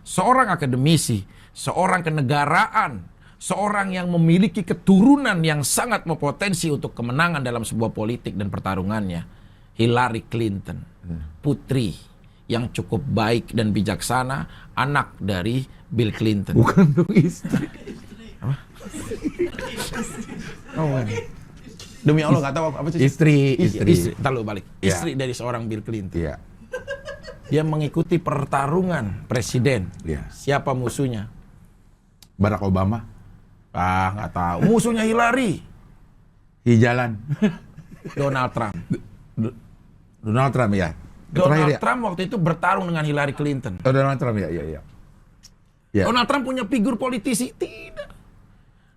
Seorang akademisi, seorang kenegaraan, seorang yang memiliki keturunan yang sangat berpotensi untuk kemenangan dalam sebuah politik dan pertarungannya, Hillary Clinton, putri yang cukup baik dan bijaksana, anak dari Bill Clinton. Bukan dong istri. Apa? Oh, demi Allah nggak tahu apa sih? Istri. Ntar lu balik. Istri dari seorang Bill Clinton. Iya. Dia mengikuti pertarungan presiden. Iya. Siapa musuhnya? Barack Obama. Nggak tahu. Musuhnya Hillary. Hijalan. Donald Trump. Donald Trump ya. Donald Trump waktu itu bertarung dengan Hillary Clinton. Oh, Donald Trump ya. Ya. Donald Trump punya figur politisi? Tidak.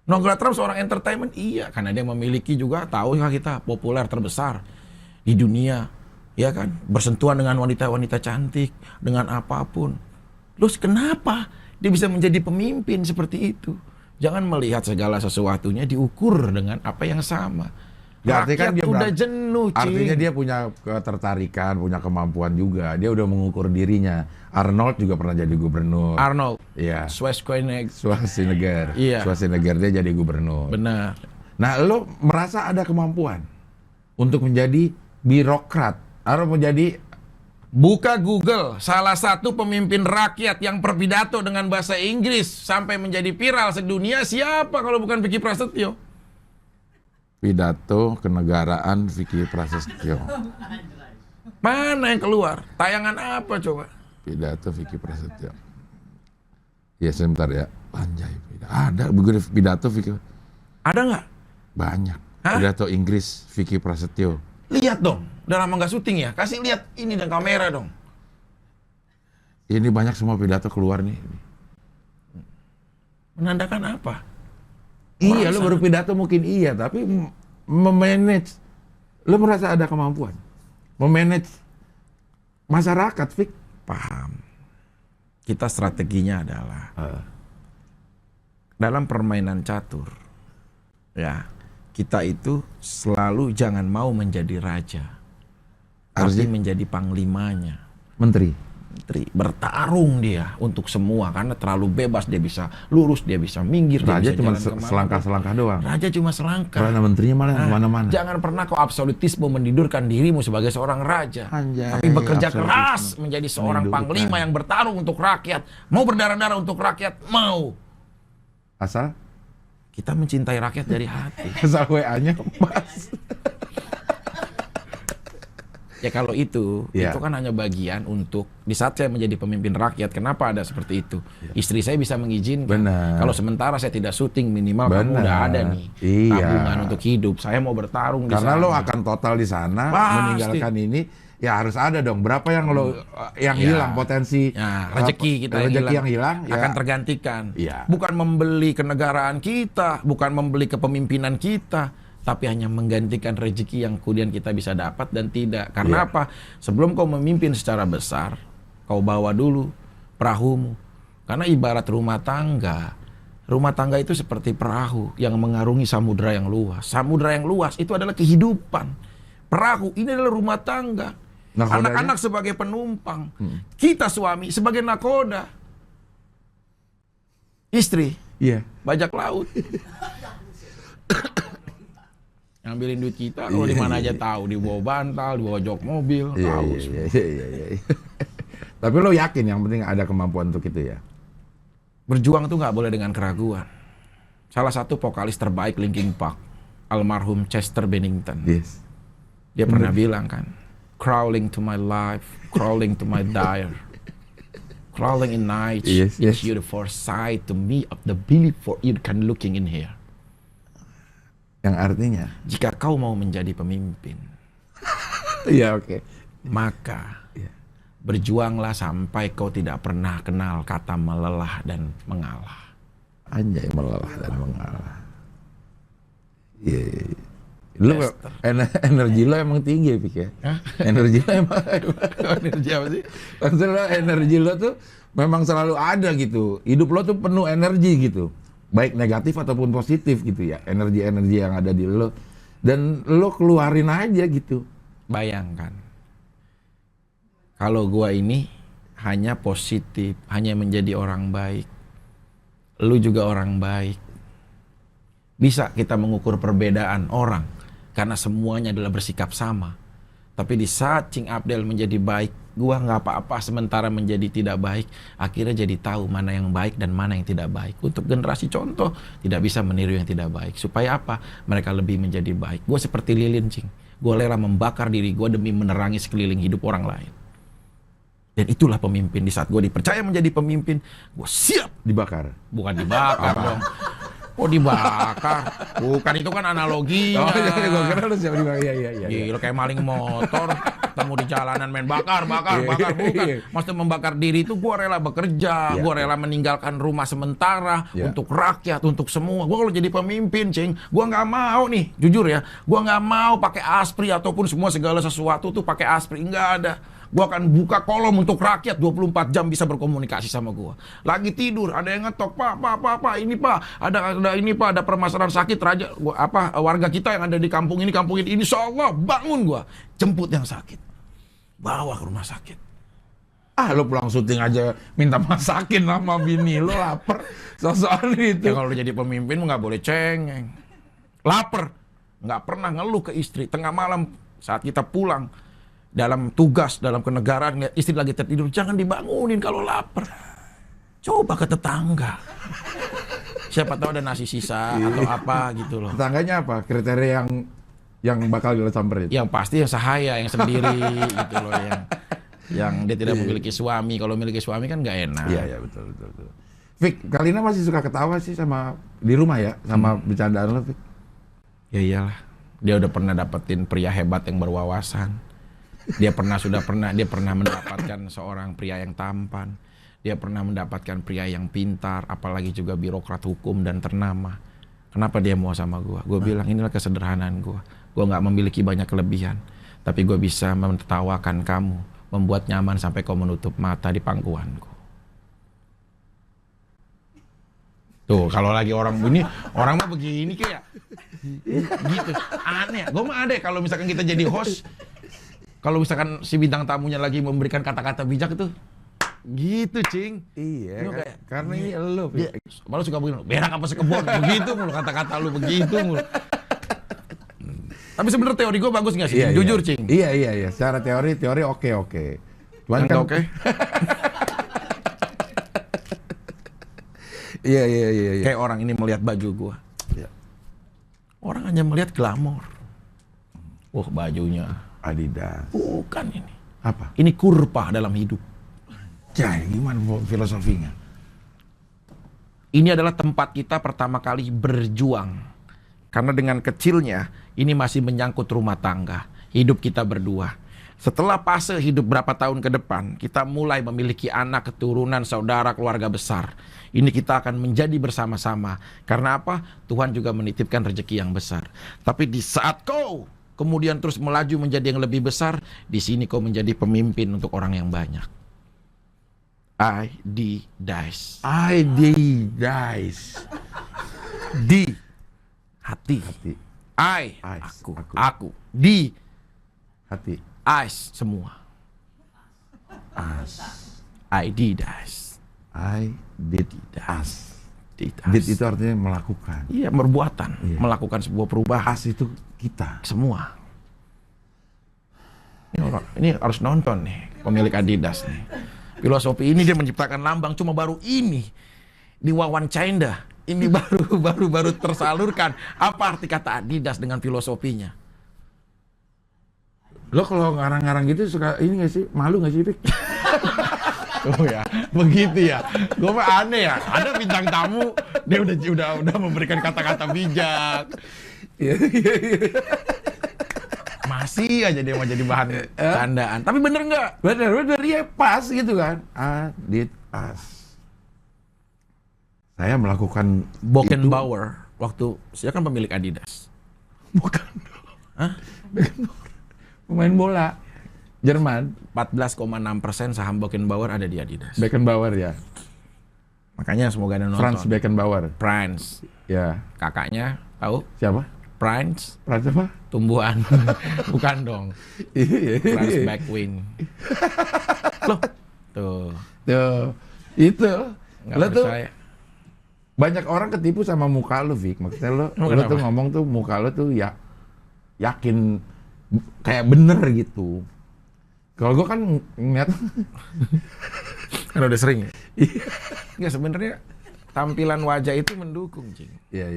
Donald Trump seorang entertainment? Iya, karena dia memiliki juga, tahu ya kita, populer terbesar di dunia, ya kan? Bersentuhan dengan wanita-wanita cantik, dengan apapun. Terus kenapa dia bisa menjadi pemimpin seperti itu? Jangan melihat segala sesuatunya diukur dengan apa yang sama. Ya, artinya kan dia udah jenuh, Cing. Artinya dia punya ketertarikan, punya kemampuan juga. Dia udah mengukur dirinya. Arnold juga pernah jadi gubernur. Arnold. Iya. Schwarzenegger. Iya. Schwarzenegger dia jadi gubernur. Benar. Nah, lo merasa ada kemampuan untuk menjadi birokrat atau menjadi buka Google, salah satu pemimpin rakyat yang berpidato dengan bahasa Inggris sampai menjadi viral sedunia siapa kalau bukan Vicky Prasetyo? Pidato kenegaraan Vicky Prasetyo. Mana yang keluar? Tayangan apa coba? Pidato Vicky Prasetyo. Ya sebentar ya. Anjay, ada begitu pidato Vicky. Ada nggak? Banyak. Hah? Pidato Inggris Vicky Prasetyo. Lihat dong. Udah lama nggak syuting ya? Kasih lihat ini dan kamera dong. Ini banyak semua pidato keluar nih. Menandakan apa? Iya, lo baru pidato mungkin iya, tapi memanage, lo merasa ada kemampuan memanage masyarakat, Vic? Paham. Kita strateginya adalah dalam permainan catur, ya kita itu selalu jangan mau menjadi raja, tapi menjadi panglimanya, menteri. Bertarung dia untuk semua karena terlalu bebas, dia bisa lurus, dia bisa minggir. Raja dia cuma bisa selangkah-selangkah doang. Raja cuma selangkah. Karena menterinya malah kemana-mana. Jangan pernah kau absolutisme mendidurkan dirimu sebagai seorang raja. Anjay, tapi bekerja absolutisme. keras menjadi seorang panglima yang bertarung untuk rakyat. Mau berdarah-darah untuk rakyat, mau. Asal? Kita mencintai rakyat dari hati. Asal WA-nya pas. Ya kalau itu kan hanya bagian untuk di saat saya menjadi pemimpin rakyat. Kenapa ada seperti itu? Istri saya bisa mengizinkan. Benar. Kalau sementara saya tidak syuting, minimal kamu udah ada nih tabungan untuk hidup. Saya mau bertarung di sana. Karena lo akan total di sana, meninggalkan ini. Ya harus ada dong. Berapa yang lo yang hilang potensi rezeki kita yang hilang akan tergantikan. Ya. Bukan membeli kenegaraan kita, bukan membeli kepemimpinan kita, tapi hanya menggantikan rezeki yang kemudian kita bisa dapat dan tidak. Karena apa? Sebelum kau memimpin secara besar, kau bawa dulu perahumu. Karena ibarat rumah tangga, Rumah tangga itu seperti perahu yang mengarungi samudra yang luas. Samudra yang luas itu adalah kehidupan. Perahu ini adalah rumah tangga. Nakodanya? Anak-anak sebagai penumpang. Kita suami sebagai nakoda. Istri, Iya. bajak laut. Ngambilin duit kita, kalau di mana aja tahu, di bawah bantal, di bawah jok mobil, tahu semua. Iya. Tapi lo yakin yang penting ada kemampuan untuk itu ya? Berjuang tuh nggak boleh dengan keraguan. Salah satu vokalis terbaik Linkin Park, almarhum Chester Bennington. Yes. Dia pernah bilang kan, crawling to my life, crawling to my dire, crawling in night, Yes. is you the foresight to me of the belief for you can looking in here. Yang artinya? Jika kau mau menjadi pemimpin, Iya, oke. maka Iya. berjuanglah sampai kau tidak pernah kenal kata melelah dan mengalah. Anjay, melelah dan mengalah. Iya. Lu Chester. energi lo emang tinggi, Pik ya? Hah? Energi lo emang Energi apa sih? maksud lo energi lo tuh memang selalu ada gitu. Hidup lo tuh penuh energi gitu. Baik negatif ataupun positif gitu ya. Energi-energi yang ada di lo. Dan lo keluarin aja gitu. Bayangkan, kalau gua ini hanya positif, hanya menjadi orang baik, lu juga orang baik. Bisa kita mengukur perbedaan orang karena semuanya adalah bersikap sama. Tapi di saat Cing Abdel menjadi baik, gua nggak apa-apa sementara menjadi tidak baik, akhirnya jadi tahu mana yang baik dan mana yang tidak baik. Untuk generasi contoh, tidak bisa meniru yang tidak baik. Supaya apa? Mereka lebih menjadi baik. Gua seperti lilin, Cing. Gua rela membakar diri gua demi menerangi sekeliling hidup orang lain. Dan itulah pemimpin. Di saat gua dipercaya menjadi pemimpin, gua siap. Dibakar. Bukan dibakar dong. Oh dibakar? Bukan, itu kan analoginya. Oh, gue kira lu siapa dibakar. Iya. Gila, kayak maling motor, ketemu di jalanan main bakar. Bukan. Maksudnya membakar diri itu gue rela bekerja, Iya. gue rela meninggalkan rumah sementara Iya. untuk rakyat, untuk semua. Gue kalau jadi pemimpin, Cing, gue nggak mau nih, jujur ya, gue nggak mau pakai aspri ataupun semua segala sesuatu tuh pakai aspri, nggak ada. Gue akan buka kolom untuk rakyat 24 jam bisa berkomunikasi sama gue. Lagi tidur, ada yang ngetok, Pak, ini Pak, ada ini Pak, ada permasalahan sakit raja, warga kita yang ada di kampung ini, insya Allah bangun gue, jemput yang sakit, bawa ke rumah sakit. Lo pulang syuting aja minta masakin sama bini lo, lapar. Sosokan itu. Ya kalau lu jadi pemimpin nggak boleh cengeng, lapar, nggak pernah ngeluh ke istri. Tengah malam saat kita pulang dalam tugas, dalam kenegaraan, lihat istri lagi tertidur, jangan dibangunin kalau lapar. Coba ke tetangga. Siapa tahu ada nasi sisa atau apa gitu loh. Tetangganya apa? Kriteria yang bakal lo samperin? Yang pasti yang sahaya, yang sendiri gitu loh, yang dia tidak memiliki suami. Kalau memiliki suami kan nggak enak. Iya, betul. Fik, Kalina masih suka ketawa sih sama di rumah ya, sama bercandaan lo, Fik? Ya iyalah. Dia udah pernah dapetin pria hebat yang berwawasan. Dia pernah mendapatkan seorang pria yang tampan. Dia pernah mendapatkan pria yang pintar, apalagi juga birokrat hukum dan ternama. Kenapa dia mau sama gua? Gua bilang inilah kesederhanaan gua. Gua nggak memiliki banyak kelebihan, tapi gua bisa menertawakan kamu, membuat nyaman sampai kau menutup mata di pangkuanku. Tuh, kalau lagi orang mah begini kayak gitu. Aneh. Gua mah ada kalau misalkan kita jadi host, kalau misalkan si bintang tamunya lagi memberikan kata-kata bijak itu gitu, Cing. Iya, Lu kayak, karena ini lo, dia Fik. malu suka begini, berak apa sekebon, begitu mulu kata-kata lu, begitu mulu. Tapi sebenarnya teori gue bagus nggak sih? Iya, Jujur, iya. Cing. Iya. Secara teori oke. Cuman Yang kan oke. Iya. Kayak orang ini melihat baju gua. Iya. Orang hanya melihat glamor. Wah, bajunya. Adidas. Bukan ini. Apa? Ini kurva dalam hidup. Jai, gimana filosofinya? Ini adalah tempat kita pertama kali berjuang. Karena dengan kecilnya, ini masih menyangkut rumah tangga. Hidup kita berdua. Setelah fase hidup berapa tahun ke depan, kita mulai memiliki anak, keturunan, saudara, keluarga besar. Ini kita akan menjadi bersama-sama. Karena apa? Tuhan juga menitipkan rezeki yang besar. Tapi di saat kau kemudian terus melaju menjadi yang lebih besar, di sini kau menjadi pemimpin untuk orang yang banyak. Adidas. Adidas. D. Hati. Hati. I. Ice. Aku. Aku. Aku. D. Hati. Ice. Semua. As. Adidas. I did as. Adidas. Did itu artinya melakukan. Iya, perbuatan. Iya. Melakukan sebuah perubahan. As itu kita. Semua. Ini harus nonton nih, pemilik Adidas nih. Filosofi ini dia menciptakan lambang cuma baru ini di wawancara. Ini baru tersalurkan. Apa arti kata Adidas dengan filosofinya? Lo kalau ngarang-ngarang gitu suka ini nggak sih? Malu nggak sih, Pik? Oh ya, begitu ya. Gue mah aneh ya. Ada bintang tamu, dia udah memberikan kata-kata bijak. Masih aja dia mau jadi bahan candaan. Tapi bener nggak? Bener, iya pas gitu kan. I did as. Saya melakukan Beckenbauer waktu saya kan pemilik Adidas. Bukan. Hah? Pemain bola Jerman. 14,6% saham Beckenbauer ada di Adidas. Beckenbauer ya. Makanya semoga ada nonton. Franz Beckenbauer. Franz. Ya. Kakaknya tahu? Siapa? Franz. Franz apa? Tumbuhan. Bukan dong. Franz Beckwin. Loh. Tuh. Tuh. Itu. Nggak Lo tuh percaya. banyak orang ketipu sama muka lo, Vic. Maksudnya lo Kenapa? tuh ngomong tuh muka lo tuh ya yakin kayak bener gitu. Kalau gue kan ngeliat Kan udah sering ya? Nggak, sebenarnya tampilan wajah itu mendukung, Cing. iya.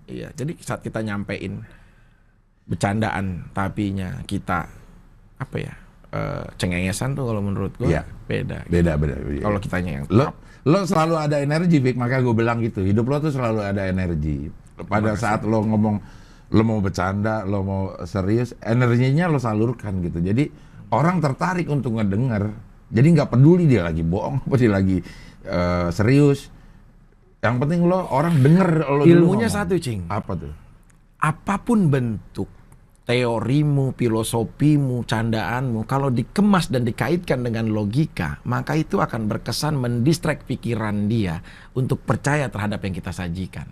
Iya, jadi saat kita nyampein bercandaan tapinya kita apa ya? Cengengesan tuh kalau menurut gue Iya. beda. Beda. Kalau kitanya yang Lo selalu ada energi, Vic. Makanya gue bilang gitu. Hidup lo tuh selalu ada energi. Pada saat lo ngomong, lo mau bercanda, lo mau serius, energinya lo salurkan gitu. Jadi orang tertarik untuk ngedenger. Jadi nggak peduli dia lagi bohong, apa dia lagi serius. Yang penting lo orang denger lo dulu ilmunya ngomong. satu, Cing. Apa tuh? Apapun bentuk teorimu, filosofimu, candaanmu, kalau dikemas dan dikaitkan dengan logika, maka itu akan berkesan mendistract pikiran dia untuk percaya terhadap yang kita sajikan.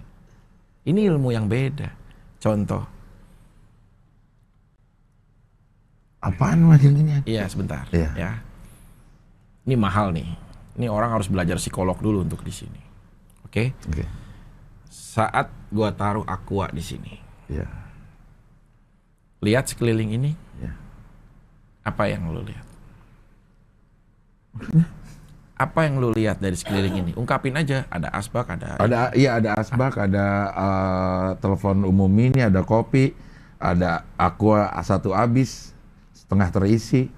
Ini ilmu yang beda. Contoh. Apaan maksudnya? Iya, sebentar. Iya. Ya. Ini mahal nih. Ini orang harus belajar psikolog dulu untuk di sini. Oke? Oke. Saat gua taruh aqua di sini, Iya. lihat sekeliling ini. Iya. Apa yang lu lihat? Apa yang lu lihat dari sekeliling ini? Ungkapin aja. Ada asbak, ada Ada asbak, ada telepon umum ini, ada kopi, ada aqua satu habis, setengah terisi.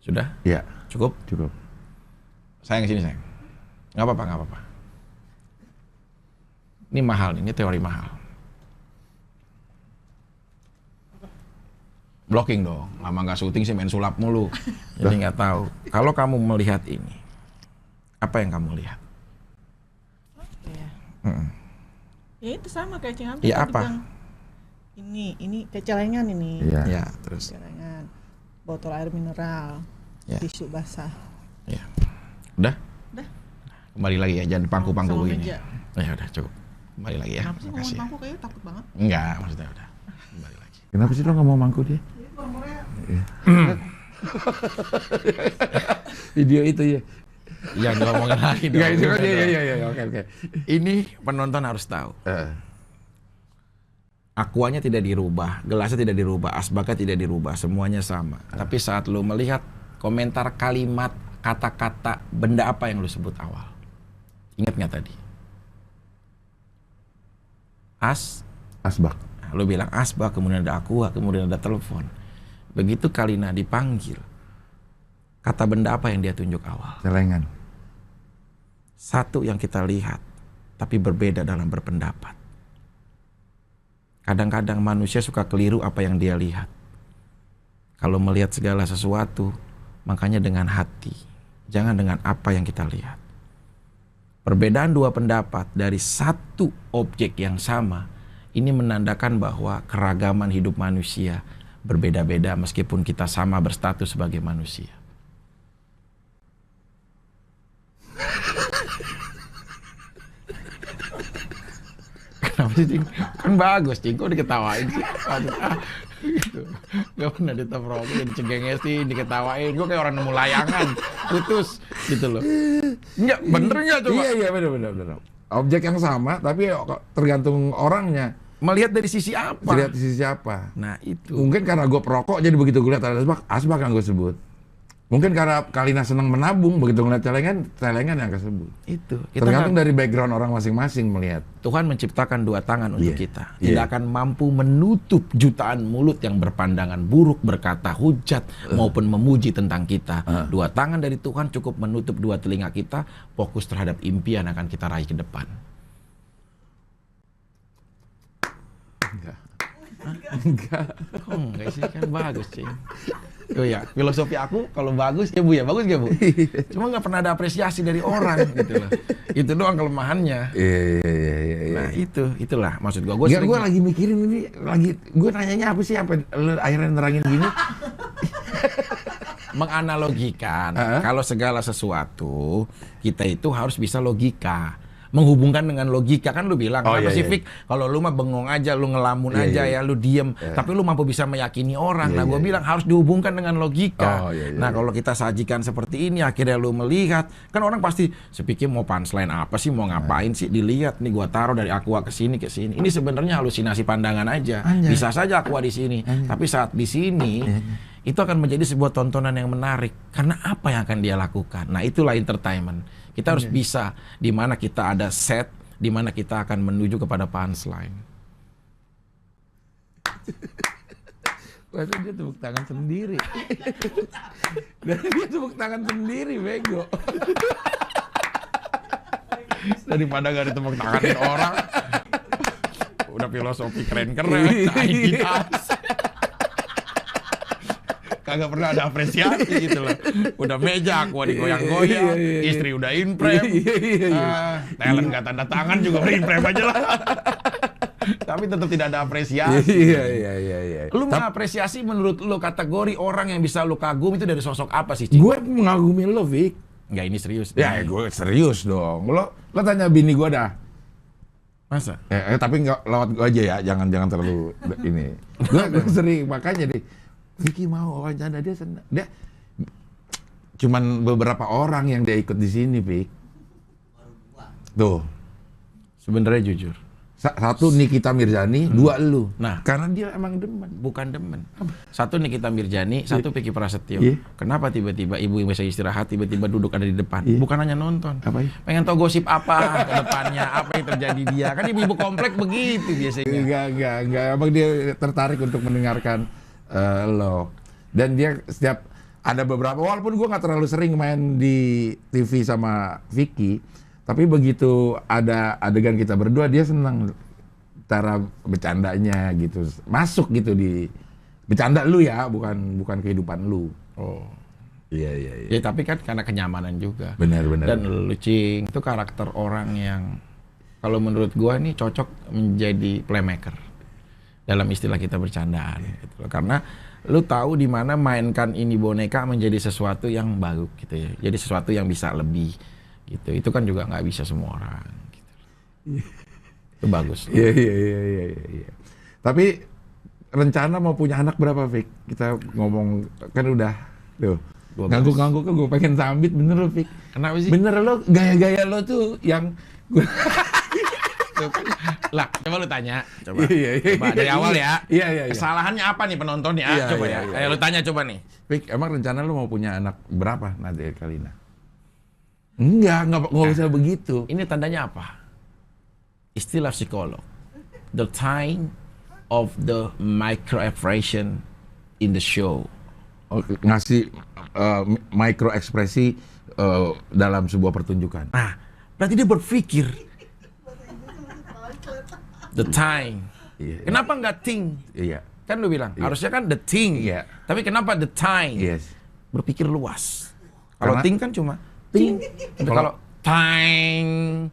Sudah? Iya, Cukup? cukup. Sayang sini, sayang. Nggak apa-apa. Ini mahal, ini teori mahal. Blocking dong. Lama nggak syuting sih main sulap mulu. Jadi nggak tahu. Kalau kamu melihat ini, apa yang kamu lihat? Ya. Mm-mm. Ya itu sama kayak Cing Hamzah Iya, tadi apa? bilang. Ini kayak celengan ini. Iya. Ya, terus. Celengan. Botol air mineral. Ya. Tisu basah. Ya. Udah? Udah. Kembali lagi ya, jangan pangku-pangku Sama begini. meja. Ya udah, cukup. Kembali lagi ya. Kenapa sih ngomong Makasih. mangkuk kayaknya takut banget. Enggak, maksudnya udah. Kembali lagi. Kenapa sih lo nggak mau mangku dia? Jadi nomornya Video itu ya. Jangan ngomongin lagi dong. Enggak itu kan Udah dong. iya, oke. Ini penonton harus tahu. Eh, Aquanya tidak dirubah, gelasnya tidak dirubah, asbaknya tidak dirubah, semuanya sama. Tapi saat lu melihat komentar kalimat, kata-kata, benda apa yang lu sebut awal? Ingat nggak tadi? asbak. Nah, lu bilang asbak, kemudian ada aqua, kemudian ada telepon. Begitu Kalina dipanggil, kata benda apa yang dia tunjuk awal? Celengan. Satu yang kita lihat, tapi berbeda dalam berpendapat. Kadang-kadang manusia suka keliru apa yang dia lihat. Kalau melihat segala sesuatu, makanya dengan hati, jangan dengan apa yang kita lihat. Perbedaan dua pendapat dari satu objek yang sama, ini menandakan bahwa keragaman hidup manusia berbeda-beda meskipun kita sama berstatus sebagai manusia. Cing? Kan bagus, Cing. Kok diketawain sih? Gitu. Gak pernah ditongkrongin, dicengengesin, diketawain. Gue kayak orang nemu layangan, putus gitu loh. Enggak, bener nggak coba? Iya bener. Objek yang sama, tapi tergantung orangnya. Melihat dari sisi apa? Lihat di sisi apa. Nah itu. Mungkin karena gue perokok, jadi begitu gue lihat ada asbak yang gue sebut. Mungkin karena Kalina senang menabung, begitu ngeliat celengan yang kesebut. Itu. Kita Tergantung dari background orang masing-masing melihat. Tuhan menciptakan dua tangan untuk kita. Tidak Iya. akan mampu menutup jutaan mulut yang berpandangan buruk, berkata hujat, maupun memuji tentang kita. Dua tangan dari Tuhan cukup menutup dua telinga kita, fokus terhadap impian akan kita raih ke depan. Enggak. Oh, enggak sih, kan bagus sih. Oh ya, filosofi aku kalau bagus ya Bu ya, bagus gak Bu? Cuma nggak pernah ada apresiasi dari orang gitu loh. Itu doang kelemahannya. Iya. Nah itulah maksud gue. Gue lagi mikirin ini, gue nanyanya apa sih, apa lu akhirnya nerangin gini? Menganalogikan kalau segala sesuatu kita itu harus bisa logika. Menghubungkan dengan logika, kan lu bilang kenapa sih Fik, kalau lu mah bengong aja, lu ngelamun aja ya, lu diem, tapi lu mampu bisa meyakini orang. Nah gue bilang harus dihubungkan dengan logika. Nah kalau kita sajikan seperti ini, akhirnya lu melihat, kan orang pasti sepikir mau punchline apa sih, mau ngapain sih, dilihat nih gua taruh dari aqua ke sini. Ini sebenarnya halusinasi pandangan aja. Bisa saja aqua di sini, tapi saat di sini itu akan menjadi sebuah tontonan yang menarik karena apa yang akan dia lakukan. Nah itulah entertainment. Kita harus bisa di mana kita ada set, di mana kita akan menuju kepada punchline. Masa dia tepuk tangan sendiri. Dan dia tepuk tangan sendiri, bego. Daripada gak ditepuk tanganin orang, udah filosofi keren-keren, identitas. Kagak pernah ada apresiasi gitu loh. Udah meja, gua digoyang-goyang, istri udah in-frame, talent gak tanda tangan juga in-frame aja lah. Tapi tetap tidak ada apresiasi. Iya. Lu mengapresiasi menurut lu kategori orang yang bisa lu kagum itu dari sosok apa sih, Cing? Gue mengagumi lo, Vic. Enggak, ini serius. Ya, gue serius dong. Lo tanya bini gue dah. Masa? Tapi nggak lewat gue aja ya, jangan terlalu ini. Gue sering, makanya deh. Vicky mau wawancara, dia senang. Dia cuman beberapa orang yang dia ikut di sini, Vic. Tuh. Sebenarnya jujur. Satu Nikita Mirzani, dua lu. Nah, karena dia emang demen. bukan demen. Satu Nikita Mirzani, satu Vicky Prasetyo. Iya. Kenapa tiba-tiba ibu yang bisa istirahat tiba-tiba duduk ada di depan? Iya. Bukan hanya nonton. Apa ya? Pengen tahu gosip apa ke depannya, apa yang terjadi dia. Kan ibu-ibu komplek begitu biasanya. Enggak. Emang dia tertarik untuk mendengarkan lo. Dan dia setiap ada beberapa, walaupun gue nggak terlalu sering main di TV sama Vicky, tapi begitu ada adegan kita berdua, dia senang cara bercandanya gitu, masuk gitu di bercanda lu ya, bukan kehidupan lu. Oh. Iya. Ya tapi kan karena kenyamanan juga. Benar. Dan lu, Cing, itu karakter orang yang kalau menurut gua nih cocok menjadi playmaker dalam istilah kita bercandaan gitu loh. Karena lu tahu di mana mainkan ini boneka menjadi sesuatu yang baru gitu ya. Jadi sesuatu yang bisa lebih gitu. Itu kan juga nggak bisa semua orang gitu. Itu bagus. Iya. Tapi rencana mau punya anak berapa, Vic? Kita ngomong kan udah tuh. 12. Ganggu kan gue pengen sambit, bener lo, Vic. Kenapa sih? Bener lo, gaya-gaya lo tuh yang Tuh kan. Lah, coba lu tanya. Coba. Iya. Coba dari awal ya. Iya. Kesalahannya apa nih penonton ya? Iya, Coba iya, ya. iya. Ayo lu tanya coba nih. Vic, emang rencana lo mau punya anak berapa nanti Kalina? Enggak usah begitu. Ini tandanya apa? Istilah psikolog. The time of the microexpression in the show. Ngasih micro ekspresi dalam sebuah pertunjukan. Nah, berarti dia berpikir the time. Iya. Kenapa nggak thing? Iya. Kan lu bilang, Iya. harusnya kan the thing. Iya. Tapi kenapa the time? Yes. Berpikir luas. Kalau Karena- thing kan cuma ting. Tapi kalau time,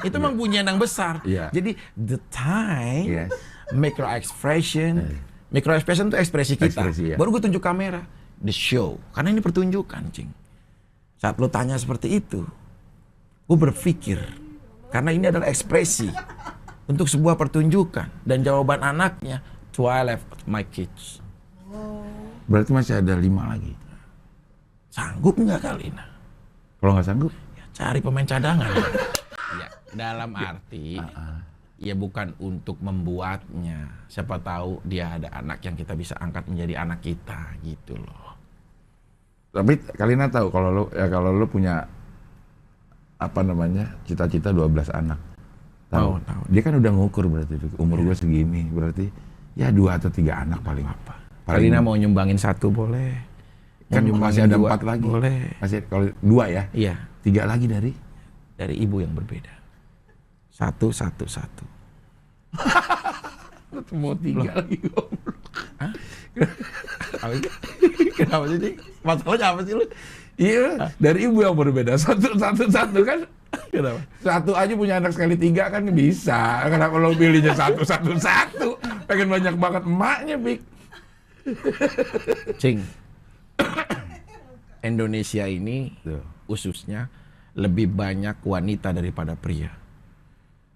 itu memang bunyian yang besar. Iya. Jadi the time, Yes. micro expression itu ekspresi kita. Ekspresi, ya. Baru gue tunjuk kamera, the show. Karena ini pertunjukan, Cing. Saat lo tanya seperti itu, gue berpikir karena ini adalah ekspresi untuk sebuah pertunjukan. Dan jawaban anaknya, 12 of my kids. Berarti masih ada 5 lagi. Sanggup nggak Kalina? Kalau nggak sanggup, Ya, cari pemain cadangan. Ya, dalam arti, ya bukan untuk membuatnya. Siapa tahu dia ada anak yang kita bisa angkat menjadi anak kita, gitu loh. tapi Kalina tahu kalau lu punya apa namanya cita-cita 12 anak. Tahu. Tahu. Dia kan udah ngukur berarti umur gue segini, berarti ya 2 atau 3 anak paling apa. Kalina mau nyumbangin 1 boleh. Kan Mau masih nyumbangin ada 2, 4 lagi. Boleh. Masih kalau 2 ya. Iya, 3 lagi dari dari ibu yang berbeda. 1. mau 3 lagi. Hah? Kenapa sih, Cing? Masalahnya apa sih lu? Iya, dari ibu yang berbeda. Satu kan. Kenapa? 1 aja punya anak sekali 3 kan bisa. Kenapa lo pilihnya 1? Pengen banyak banget emaknya, Bik. Cing, Indonesia ini khususnya lebih banyak wanita daripada pria.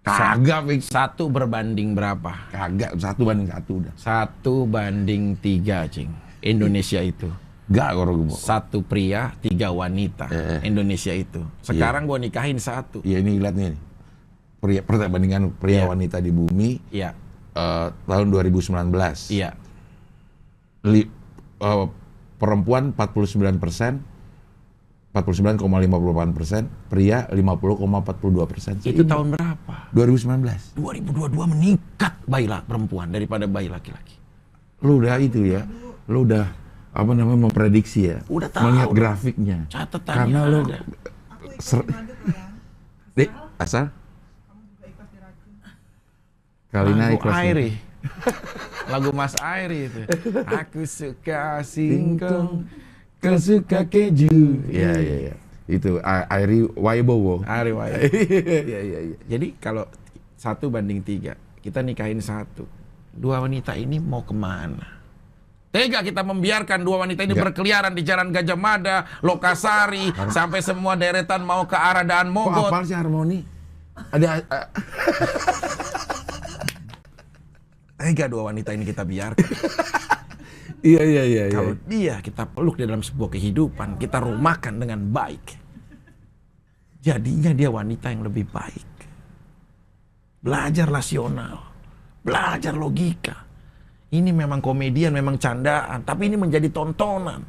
Kagak, Bik. 1 berbanding berapa? Kagak, 1 banding 1 udah. 1 banding 3, Cing. Indonesia itu. Gak, kalau gue mau. 1 pria, 3 wanita. Indonesia itu. Sekarang gua nikahin 1. Iya, ini lihat nih. Perbandingan pria Iya. wanita di bumi Iya, tahun 2019. iya. Perempuan 49%, 49,58%, pria 50,42%. Itu tahun berapa? 2019. 2022 meningkat bayi perempuan daripada bayi laki-laki. Lu udah itu ya, lu udah apa namanya memprediksi ya, Udah tahu. melihat grafiknya. Catatannya Karena lu ada. Aku ikut Ser- ngadu kok ya. Dek, asal Kamu juga ikhlas diracun. Kalina Lagu ikhlas. Airi. Lagu Mas Airi itu. Aku suka singkong, kau suka keju. Iya. Itu Airi Waibowo. Airi Wai. Iya. Jadi kalau 1 banding 3, kita nikahin 1. 2 wanita ini mau kemana? Tega kita membiarkan 2 wanita ini Enggak. berkeliaran di Jalan Gajah Mada, Lokasari, sampai semua deretan mau ke arah Daan Kok Mogot. apal sih harmoni? Ada Tega 2 wanita ini kita biarkan. iya. Kalau dia kita peluk di dalam sebuah kehidupan, kita rumahkan dengan baik. Jadinya dia wanita yang lebih baik. Belajar rasional, belajar logika. Ini memang komedian, memang candaan, tapi ini menjadi tontonan.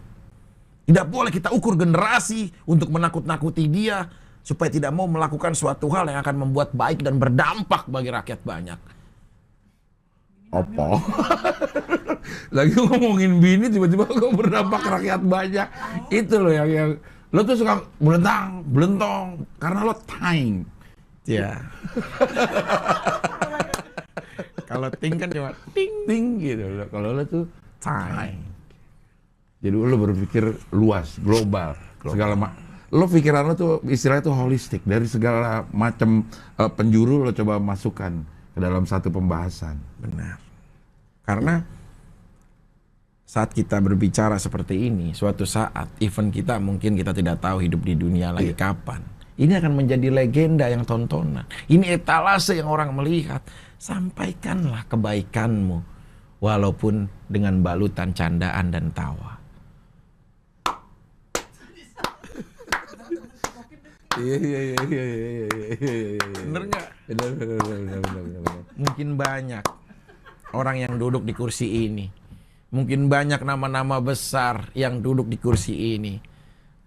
Tidak boleh kita ukur generasi untuk menakut-nakuti dia supaya tidak mau melakukan suatu hal yang akan membuat baik dan berdampak bagi rakyat banyak. Apa? Lagi ngomongin bini tiba-tiba kok berdampak ke rakyat banyak. Itu loh yang lo tuh suka belentong karena lo time. Ya. Kalau ting kan cuma Ting gitu loh. Kalau lo tuh time. jadi lo berpikir luas, global. Lo pikiran lo tuh istilahnya tuh holistik, dari segala macam penjuru lo coba masukkan ke dalam satu pembahasan. Benar. Karena saat kita berbicara seperti ini, suatu saat event kita mungkin kita tidak tahu hidup di dunia lagi kapan. Ini akan menjadi legenda yang tontonan. Ini etalase yang orang melihat. Sampaikanlah kebaikanmu walaupun dengan balutan candaan dan tawa. Iya. Bener nggak? Benar. Mungkin banyak orang yang duduk di kursi ini. Mungkin banyak nama-nama besar yang duduk di kursi ini.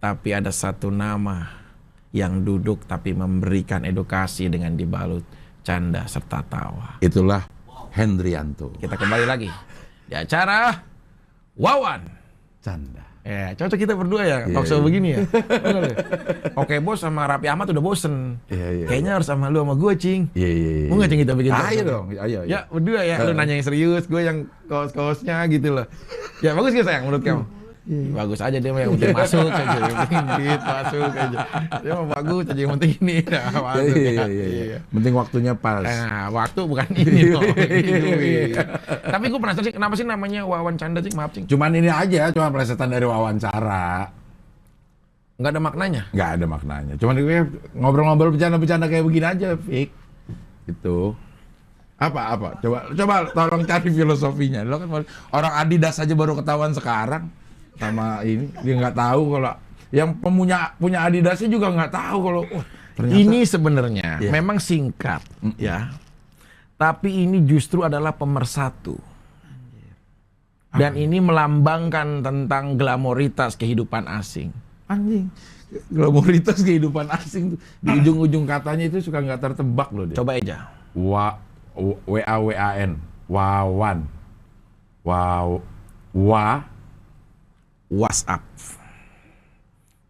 Tapi ada satu nama yang duduk tapi memberikan edukasi dengan dibalut canda serta tawa. Itulah Hendrianto. Kita kembali lagi di acara Wawan. Canda. Ya, cocok kita berdua ya, Iya, talk show iya. begini ya. Bener ya? Oke bos sama Raffi Ahmad udah bosen. Iya. Kayaknya harus sama lu sama gue, Cing. Iya. Mau nggak, Cing, kita bikin talk Ayo show? dong, ayo. Ya berdua ya, lu nanya yang serius, gue yang kaos-kaosnya gitu loh. Ya bagus gak sayang menurut kamu? Bagus aja dia mah, yang penting masuk aja, yang penting duit masuk aja. Dia mah bagus aja, yang penting ini dah masuk. Iya. Penting waktunya pas. Nah, waktu bukan ini loh. Tapi gue penasaran sih, kenapa sih namanya Wawan Canda, Cing? Maaf, Cing. Cuman ini aja, cuma plesetan dari wawancara. Nggak ada maknanya. Nggak ada maknanya. Cuman gue ngobrol-ngobrol bercanda-bercanda kayak begini aja, Fik. Gitu. Apa? Coba tolong cari filosofinya. Lo kan orang Adidas aja baru ketahuan sekarang sama ini. Dia nggak tahu kalau yang punya Adidasnya juga nggak tahu kalau ternyata Ini sebenarnya Iya. memang singkat, ya. Tapi ini justru adalah pemersatu. Dan ini melambangkan tentang glamoritas kehidupan asing. anjing. Glamoritas kehidupan asing tuh. Di ujung-ujung katanya itu suka nggak tertebak loh dia. Coba aja. WAWAN. Wawan. WhatsApp.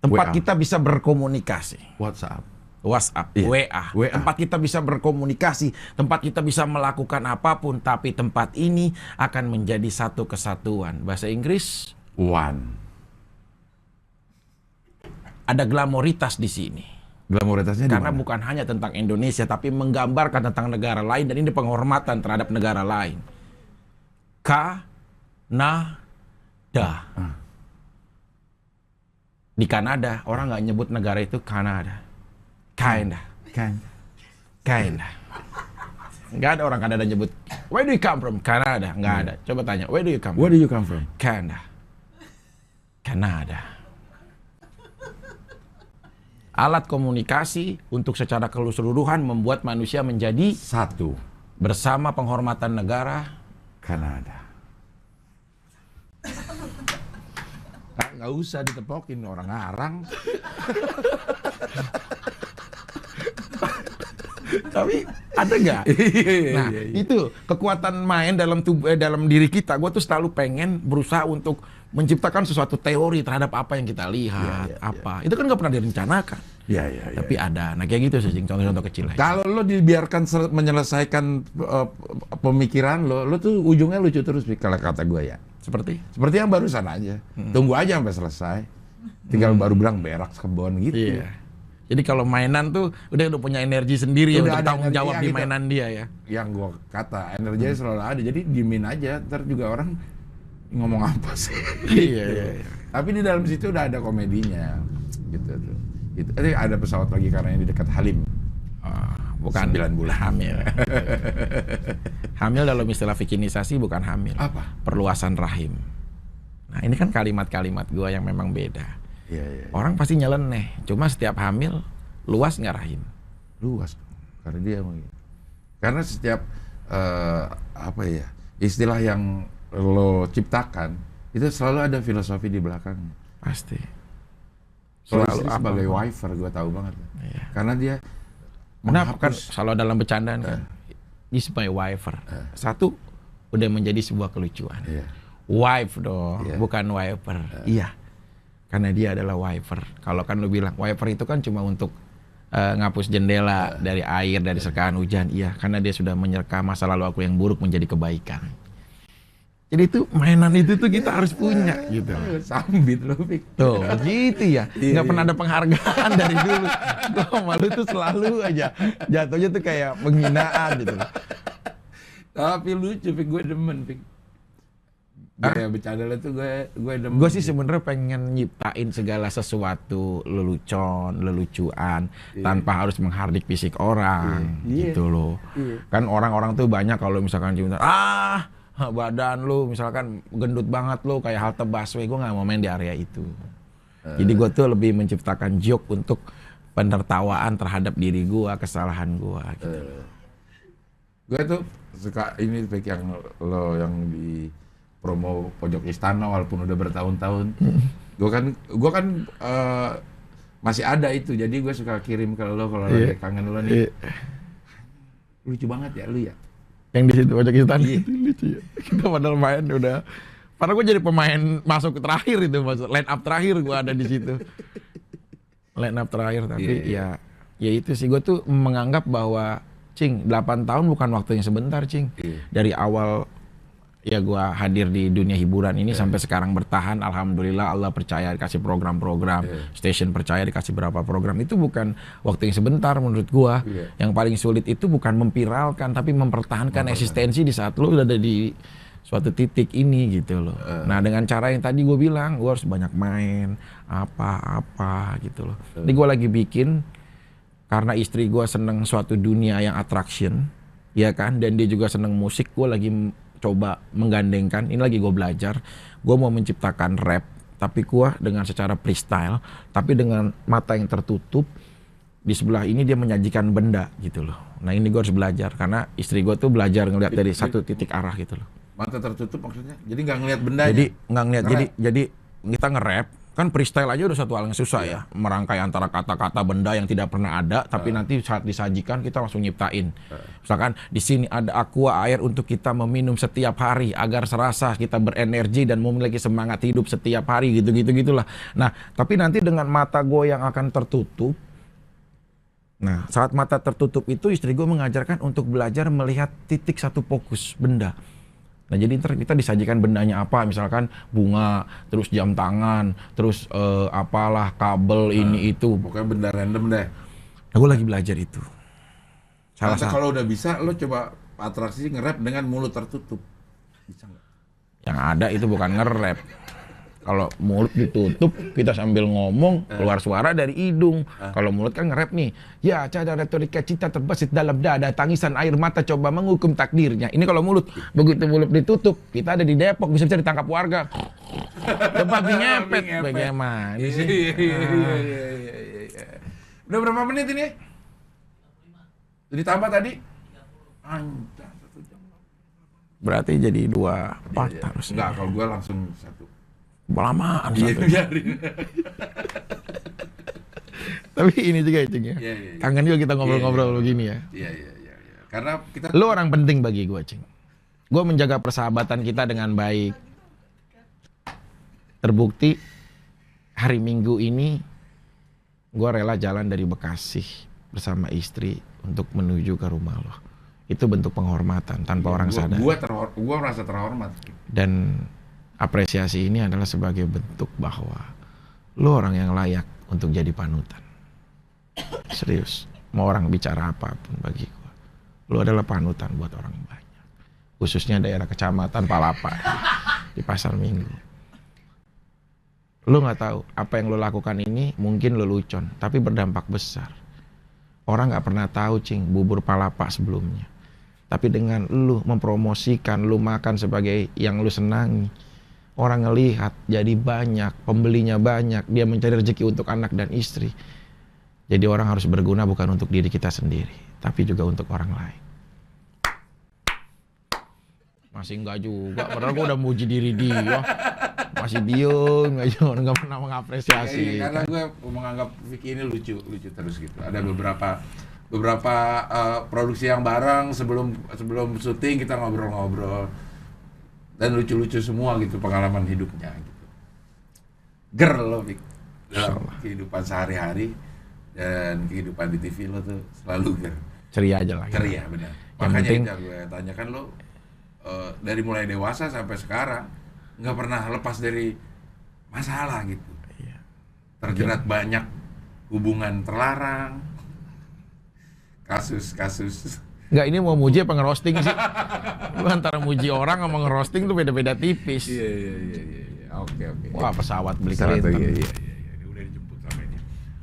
Tempat WA. kita bisa berkomunikasi. WhatsApp. WhatsApp, Iya. WA. Tempat kita bisa berkomunikasi, tempat kita bisa melakukan apapun, tapi tempat ini akan menjadi satu kesatuan. Bahasa Inggris, One. ada glamoritas di sini. Glamoritasnya di Karena mana? bukan hanya tentang Indonesia, tapi menggambarkan tentang negara lain, dan ini penghormatan terhadap negara lain. Kanada. Di Kanada, orang nggak nyebut negara itu Kanada. Kinda. Nggak ada orang Kanada nyebut, where do you come from? Kanada. Nggak ada. Coba tanya, where do you come from? Where do you come from? Kanada. Alat komunikasi untuk secara keseluruhan membuat manusia menjadi Satu. bersama penghormatan negara. Kanada. Nggak usah ditepokin orang ngarang. Tapi ada nggak? Nah, itu kekuatan main dalam dalam diri kita. Gue tuh selalu pengen berusaha untuk menciptakan sesuatu teori terhadap apa yang kita lihat, Itu kan nggak pernah direncanakan. Iya. Tapi ada. Nah, kayak gitu sih, contoh-contoh kecil aja. Kalau lo dibiarkan menyelesaikan pemikiran lo tuh ujungnya lucu terus kalau kata gue ya. Seperti Seperti yang barusan aja. Tunggu aja sampai selesai. Tinggal baru bilang berak kebon gitu. Iya. Jadi kalau mainan tuh udah punya energi sendiri ya Udah untuk ada tanggung jawab energi, di gitu. mainan dia ya. Yang gue kata energinya selalu ada. Jadi diemin aja. Ntar juga orang ngomong apa sih? Iya. Tapi di dalam situ udah ada komedinya. Gitu tuh. Gitu. Ada pesawat lagi karena ini dekat Halim. Bukan 9 bulan. hamil. Hamil dalam istilah fikinisasi bukan hamil. Apa? Perluasan rahim. Nah, ini kan kalimat-kalimat gua yang memang beda. Iya. Orang pasti nyeleneh. Cuma setiap hamil luas nggak rahim? Luas. Karena dia mau. Karena setiap apa ya, istilah yang lo ciptakan itu selalu ada filosofi di belakangnya. Pasti. Selalu apa? sebagai wifer gue tahu banget. Iya. Karena dia Kenapa kan menghapus- kalau dalam bercandaan kan this my wifer. Satu udah menjadi sebuah kelucuan. Iya. Wife dong, Iya. bukan wiper. Iya. Karena dia adalah wiper. Kalau kan lu bilang wiper itu kan cuma untuk ngapus jendela dari air, dari serkaan hujan. Iya, karena dia sudah menyerka masa lalu aku yang buruk menjadi kebaikan. Jadi itu mainan itu tuh kita harus punya gitu. Sambit lo, Pik. Tuh, begitu ya. Iya, Nggak pernah ada penghargaan dari dulu. Gue malu tuh selalu aja jatuhnya tuh kayak penghinaan gitu. Tapi lucu, Pik. Gue demen, Pik. Gaya bercanda lo tuh gue demen. Gue sih sebenarnya pengen nyiptain segala sesuatu lelucuan tanpa harus menghardik fisik orang Iya. gitu loh. Iya. Kan orang-orang tuh banyak kalau misalkan cuma badan lu misalkan gendut banget lu kayak halte busway, gue nggak mau main di area itu. Jadi gue tuh lebih menciptakan joke untuk penertawaan terhadap diri gue, kesalahan gue gitu. Gue tuh suka ini, Pik, yang lo yang di promo pojok istana walaupun udah bertahun-tahun. Gue kan masih ada itu, jadi gue suka kirim ke lo kalau lagi kangen lo nih. Lucu banget ya lu ya. Yang di situ pojok istana itu lucu ya. Kita padahal main udah. Padahal gue jadi pemain masuk terakhir itu, masuk line up terakhir gue ada di situ. Line up terakhir, tapi ya itu sih gue tuh menganggap bahwa Cing, 8 tahun bukan waktu yang sebentar, Cing. Dari awal ya gue hadir di dunia hiburan ini sampai sekarang bertahan, alhamdulillah Allah percaya dikasih program-program, station percaya dikasih berapa program, itu bukan waktu yang sebentar menurut gue. Yang paling sulit itu bukan memviralkan tapi mempertahankan eksistensi di saat lo udah ada di suatu titik ini gitu loh. Nah dengan cara yang tadi gue bilang, gue harus banyak main apa-apa gitu loh. Ini gue lagi bikin karena istri gue seneng suatu dunia yang attraction. ya kan, dan dia juga seneng musik. Gue lagi coba menggandengkan, ini lagi gue belajar, gue mau menciptakan rap, tapi gue dengan secara freestyle, tapi dengan mata yang tertutup. Di sebelah ini dia menyajikan benda gitu loh. Nah ini gue harus belajar, karena istri gue tuh belajar ngeliat dari satu titik arah gitu loh. Mata tertutup maksudnya? Jadi nggak ngelihat bendanya? Jadi nggak ngeliat, Nge-rap. jadi kita nge-rap, kan freestyle aja udah satu hal yang susah ya. Merangkai antara kata-kata benda yang tidak pernah ada, tapi nanti saat disajikan kita langsung nyiptain. Misalkan di sini ada aqua, air untuk kita meminum setiap hari agar serasa kita berenergi dan memiliki semangat hidup setiap hari gitulah. Nah, tapi nanti dengan mata gue yang akan tertutup. Nah, saat mata tertutup itu istri gue mengajarkan untuk belajar melihat titik satu fokus benda. Nah, jadi ntar kita disajikan bendanya apa, misalkan bunga, terus jam tangan, terus apalah kabel ini itu. Pokoknya benda random deh. Nah, gue lagi belajar itu. Salah Nanti satu kalau udah bisa, lo coba atraksi nge-rap dengan mulut tertutup. Bisa nggak? yang ada itu bukan nge-rap. Kalau mulut ditutup, kita sambil ngomong, keluar suara dari hidung. Kalau mulut kan nge-rap nih. Ya, cara retorika cinta terbesit dalam dada, tangisan air mata coba menghukum takdirnya. Ini kalau mulut, begitu mulut ditutup, kita ada di Depok, bisa-bisa ditangkap warga. Coba ngepet, bagaimana sih? Iya. Udah berapa menit ini? Ditambah tadi? Anjay, 1 jam. Berarti jadi 2/4 harusnya. Enggak, kalau gua langsung 1. Lamaan Iya, satu. biarin. Tapi ini juga itu ya. Iya. Kangen juga kita ngobrol-ngobrol begini ya. Iya. Karena kita Lu orang penting bagi gue, Cing. Gue menjaga persahabatan kita dengan baik. Terbukti hari Minggu ini gue rela jalan dari Bekasi bersama istri untuk menuju ke rumah lo. Itu bentuk penghormatan tanpa orang sadar. Gua merasa terhormat. Dan apresiasi ini adalah sebagai bentuk bahwa lo orang yang layak untuk jadi panutan. Serius, mau orang bicara apapun bagi gue, lo adalah panutan buat orang banyak. Khususnya daerah kecamatan Palapa di Pasar Minggu. Lo nggak tahu apa yang lo lakukan ini mungkin lo lucon, tapi berdampak besar. Orang nggak pernah tahu, Cing, bubur Palapa sebelumnya. Tapi dengan lo mempromosikan, lo makan sebagai yang lo senangi, orang ngelihat jadi banyak, pembelinya banyak, dia mencari rezeki untuk anak dan istri. Jadi orang harus berguna bukan untuk diri kita sendiri, tapi juga untuk orang lain. Masih enggak juga, padahal gue udah muji diri dia. Masih diem, nggak pernah mengapresiasi. Iya, karena gue menganggap Vicky ini lucu terus gitu. Ada beberapa produksi yang bareng sebelum syuting kita ngobrol-ngobrol. Dan lucu-lucu semua gitu pengalaman hidupnya gitu. Girl lo, Vic. Dalam kehidupan sehari-hari dan kehidupan di TV lo tuh selalu girl. Ceria aja lah. Ceria, benar. Yang Makanya penting, itu gue tanyakan lo dari mulai dewasa sampai sekarang nggak pernah lepas dari masalah gitu. Iya. Terjerat banyak hubungan terlarang, kasus-kasus. Enggak, ini mau muji apa ngerosting sih? Lu antara muji orang sama ngerosting tuh beda-beda tipis. Iya. Oke. Wah, pesawat beli Pesawat, kereta. iya. Udah dijemput sama ini.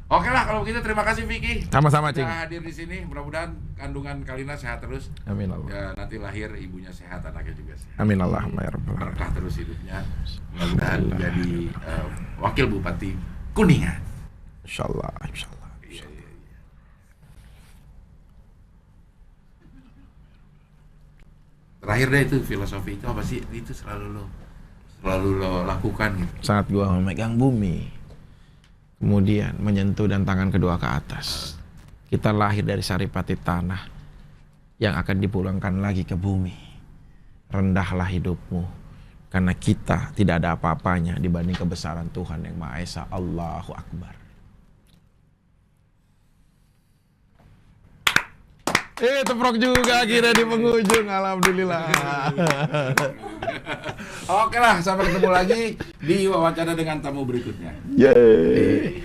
Oke lah kalau begitu, terima kasih Vicky. Sama-sama, Cing. Sudah hadir di sini. Mudah-mudahan kandungan Kalina sehat terus. Amin Allah. Ya, nanti lahir ibunya sehat, anaknya juga sehat. Amin Allahumma ya rabbal alamin. Berkah terus hidupnya. Mudah-mudahan jadi wakil bupati Kuningan. Insyaallah. Terakhir deh, itu filosofi itu apa sih? Itu selalu lo lakukan gitu. Saat gua memegang bumi, kemudian menyentuh dan tangan kedua ke atas, kita lahir dari saripati tanah yang akan dipulangkan lagi ke bumi. Rendahlah hidupmu, karena kita tidak ada apa-apanya dibanding kebesaran Tuhan yang Maha Esa. Allahu Akbar. Teprok juga akhirnya di penghujung, alhamdulillah. Oke lah, sampai ketemu lagi di wawancara dengan tamu berikutnya. Yeay.